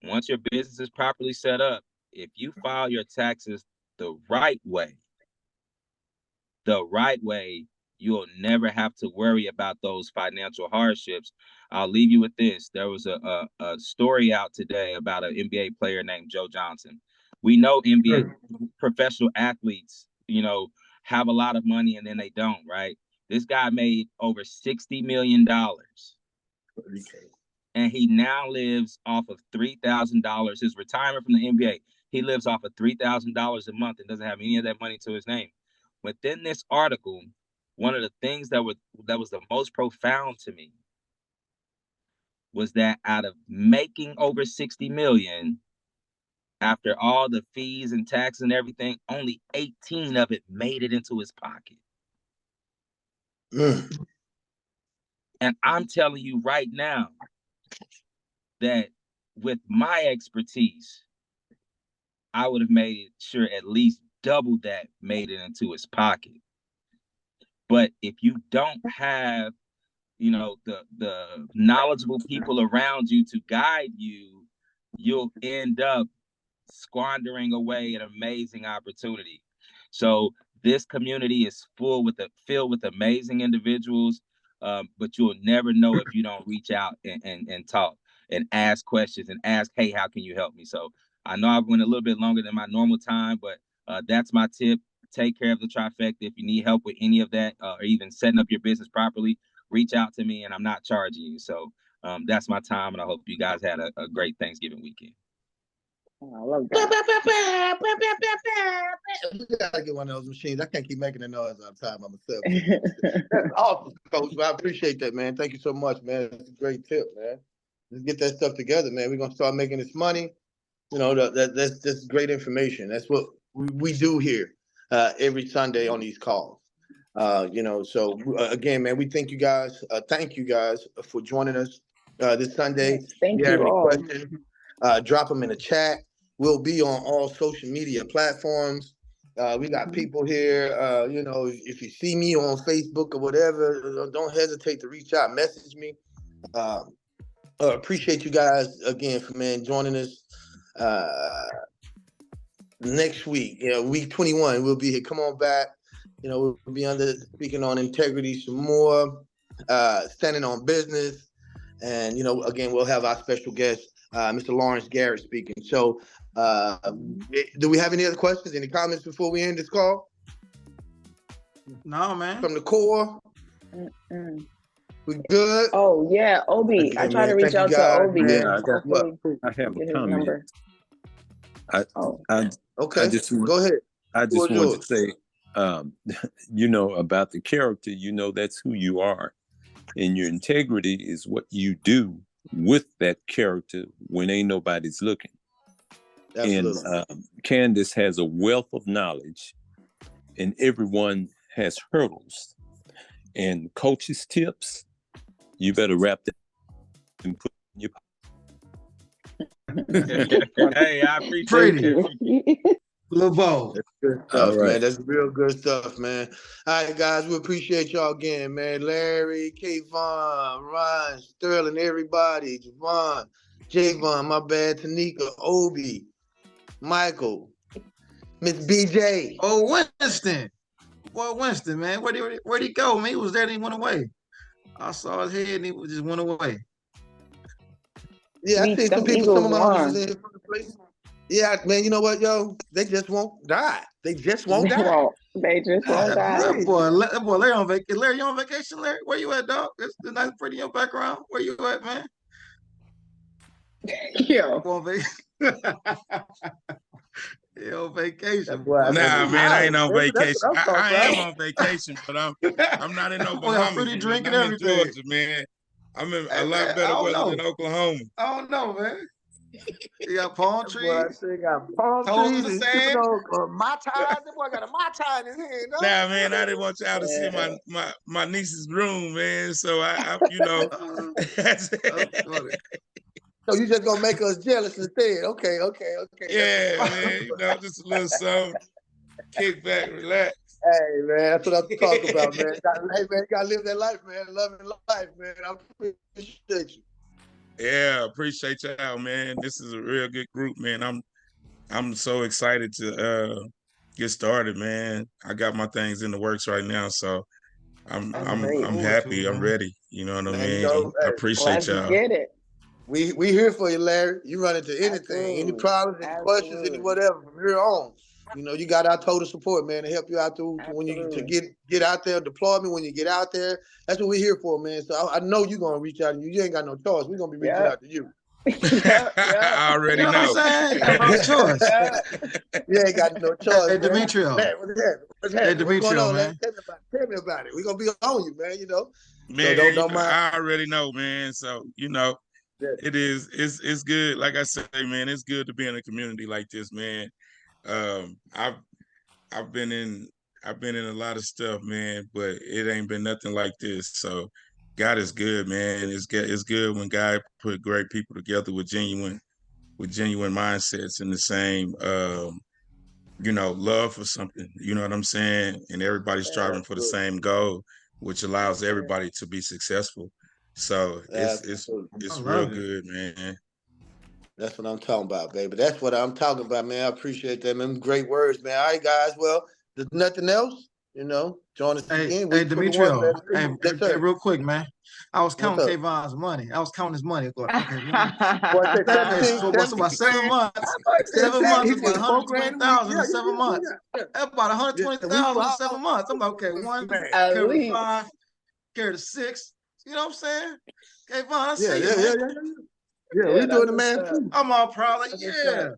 once your business is properly set up, if you file your taxes the right way, you'll never have to worry about those financial hardships. I'll leave you with this. There was a story out today about an NBA player named Joe Johnson. We know NBA professional athletes, have a lot of money and then they don't, right? This guy made over $60 million. And he now lives off of $3,000. His retirement from the NBA, he lives off of $3,000 a month and doesn't have any of that money to his name. Within this article, one of the things that was the most profound to me was that out of making over 60 million, after all the fees and tax and everything, only 18 of it made it into his pocket. And I'm telling you right now that with my expertise, I would have made sure at least double that made it into his pocket. But if you don't have, the knowledgeable people around you to guide you, you'll end up squandering away an amazing opportunity. So this community is filled with amazing individuals, but you'll never know if you don't reach out and talk and ask questions and ask, hey, how can you help me? So I know I've went a little bit longer than my normal time, but that's my tip. Take care of the trifecta. If you need help with any of that, or even setting up your business properly, reach out to me, and I'm not charging you. So that's my time, and I hope you guys had a great Thanksgiving weekend. Oh, I love that. We gotta get one of those machines. I can't keep making the noise all the time by myself. That's awesome, Coach. I appreciate that, man. Thank you so much, man. That's a great tip, man. Let's get that stuff together, man. We're gonna start making this money. You know, that's great information. That's what we do here every Sunday on these calls. You know, so again, man, we thank you guys for joining us this Sunday. Yes, thank If you have you any all. questions, drop them in the chat. We'll be on all social media platforms. We got people here. You know, if you see me on Facebook or whatever, don't hesitate to reach out, message me. Appreciate you guys again for joining us. Next week, you know, week 21, we'll be here. Come on back. You know, we'll be speaking on integrity some more, standing on business. And, you know, again, we'll have our special guest, Mr. Lawrence Garrett speaking. So do we have any other questions, any comments before we end this call? No, man. From the core? We good? Oh yeah, Obi. Okay, I try to man. reach Thank you, out to guys, Obi. man. Yeah, I have Get a his comment. number. Oh, Okay, I just go ahead. I just Floor wanted to say, you know, about the character, you know, that's who you are. And your integrity is what you do with that character when ain't nobody's looking. Absolutely. And Candace has a wealth of knowledge, and everyone has hurdles. And coach's tips, you better wrap that and put in your Hey, I appreciate that. Little Bo. That's good stuff, All right. man. That's real good stuff, man. All right, guys, we appreciate y'all again, man. Larry, Kayvon, Ryan, Sterling, everybody, Javon, Javon, my bad, Tanika, Obi, Michael, Miss BJ. Oh, Winston. Boy, Winston, man. Where'd he go, man? He was there and he went away. I saw his head and he just went away. Yeah, I see some Them people, some of my Eagles homies won. in from the place. Yeah, man, you know what, yo? They just won't die. They just won't die. They just won't die. Crazy. That boy, Larry on vacation. Larry, you on vacation, Larry? Where you at, dog? It's nice, pretty in your background. Where you at, man? Yo. You on vacation? He on vacation. Boy, Nah, man, I ain't on That's what vacation. I'm talking I am about. on vacation, but I'm not in no Boy, I'm Bahamas. pretty man. drinking I'm in everything. Georgia, man. I'm in Hey, a lot man, better I don't weather know. than Oklahoma. I don't know, man. You got palm trees. Boy, they got palm Toes in trees the and sand. sipping on Mai Tai. That boy got a Mai Tai in his hand. Dog. Nah, man, I didn't want y'all to see my niece's room, man. So I you know. That's funny. So you just gonna make us jealous instead? Okay. Yeah, man, you know, just a little something. Kick back, relax. Hey, man, that's what I'm talking about, man. Hey, man, you gotta live that life, man. Loving life, man. I appreciate you. Yeah, appreciate y'all, man. This is a real good group, man. I'm so excited to get started, man. I got my things in the works right now, so I'm great. happy. I'm ready. You know what I Man, you mean? know, I hey, appreciate Let's y'all. get it. We here for you, Larry. You run into anything, any Absolutely. problems, any questions, any Absolutely. whatever from here on. You know, you got our total support, man, to help you out through when you get out there, deployment when you get out there. That's what we're here for, man. So I know you're gonna reach out to you. You ain't got no choice. We're gonna be reaching out to you. I already You know know. what I'm saying? Got no choice. You ain't got no choice. Hey, man. Demetrio. Man, what's happening? What's Hey, happening? What's going Demetrio, on, man. man? Tell me about it. We're gonna be on you, man, you know. Man, So don't mind. I already know, man. So, you know, Yeah. it's good. Like I say, man, it's good to be in a community like this, man. I've been in a lot of stuff, man, but it ain't been nothing like this. So God is good, man. It's good when God put great people together with genuine mindsets and the same you know, love for something. You know what I'm saying? And everybody's striving for the same goal, which allows everybody to be successful. So it's real good, man. That's what I'm talking about, baby. That's what I'm talking about, man. I appreciate that, man. Great words, man. All right, guys. Well, there's nothing else, you know. Join us again. Hey, Demetrio. Yes, sir. Hey, real quick, man. I was counting What's up? Kayvon's money. I was counting his money. Going, okay, Boy, say that's 17, about 7 months. 7 months is about 120,000 in 7 months. That's about 120,000 in 7 months. I'm like, okay, one At carry least. 5, carry 6. You know what I'm saying? Kayvon, I see you, man. Yeah, we doing the man too. I'm all proud. Like, yeah.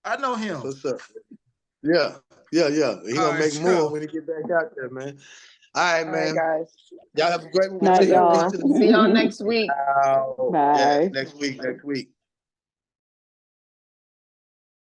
I know him. What's up? Yeah. He All gonna right, make so- more when he get back out there, man. All right, All man. right, guys. Y'all have a great one. Night, Continue to y'all. peace to the See y'all next week. Out. Bye. Yeah, next week.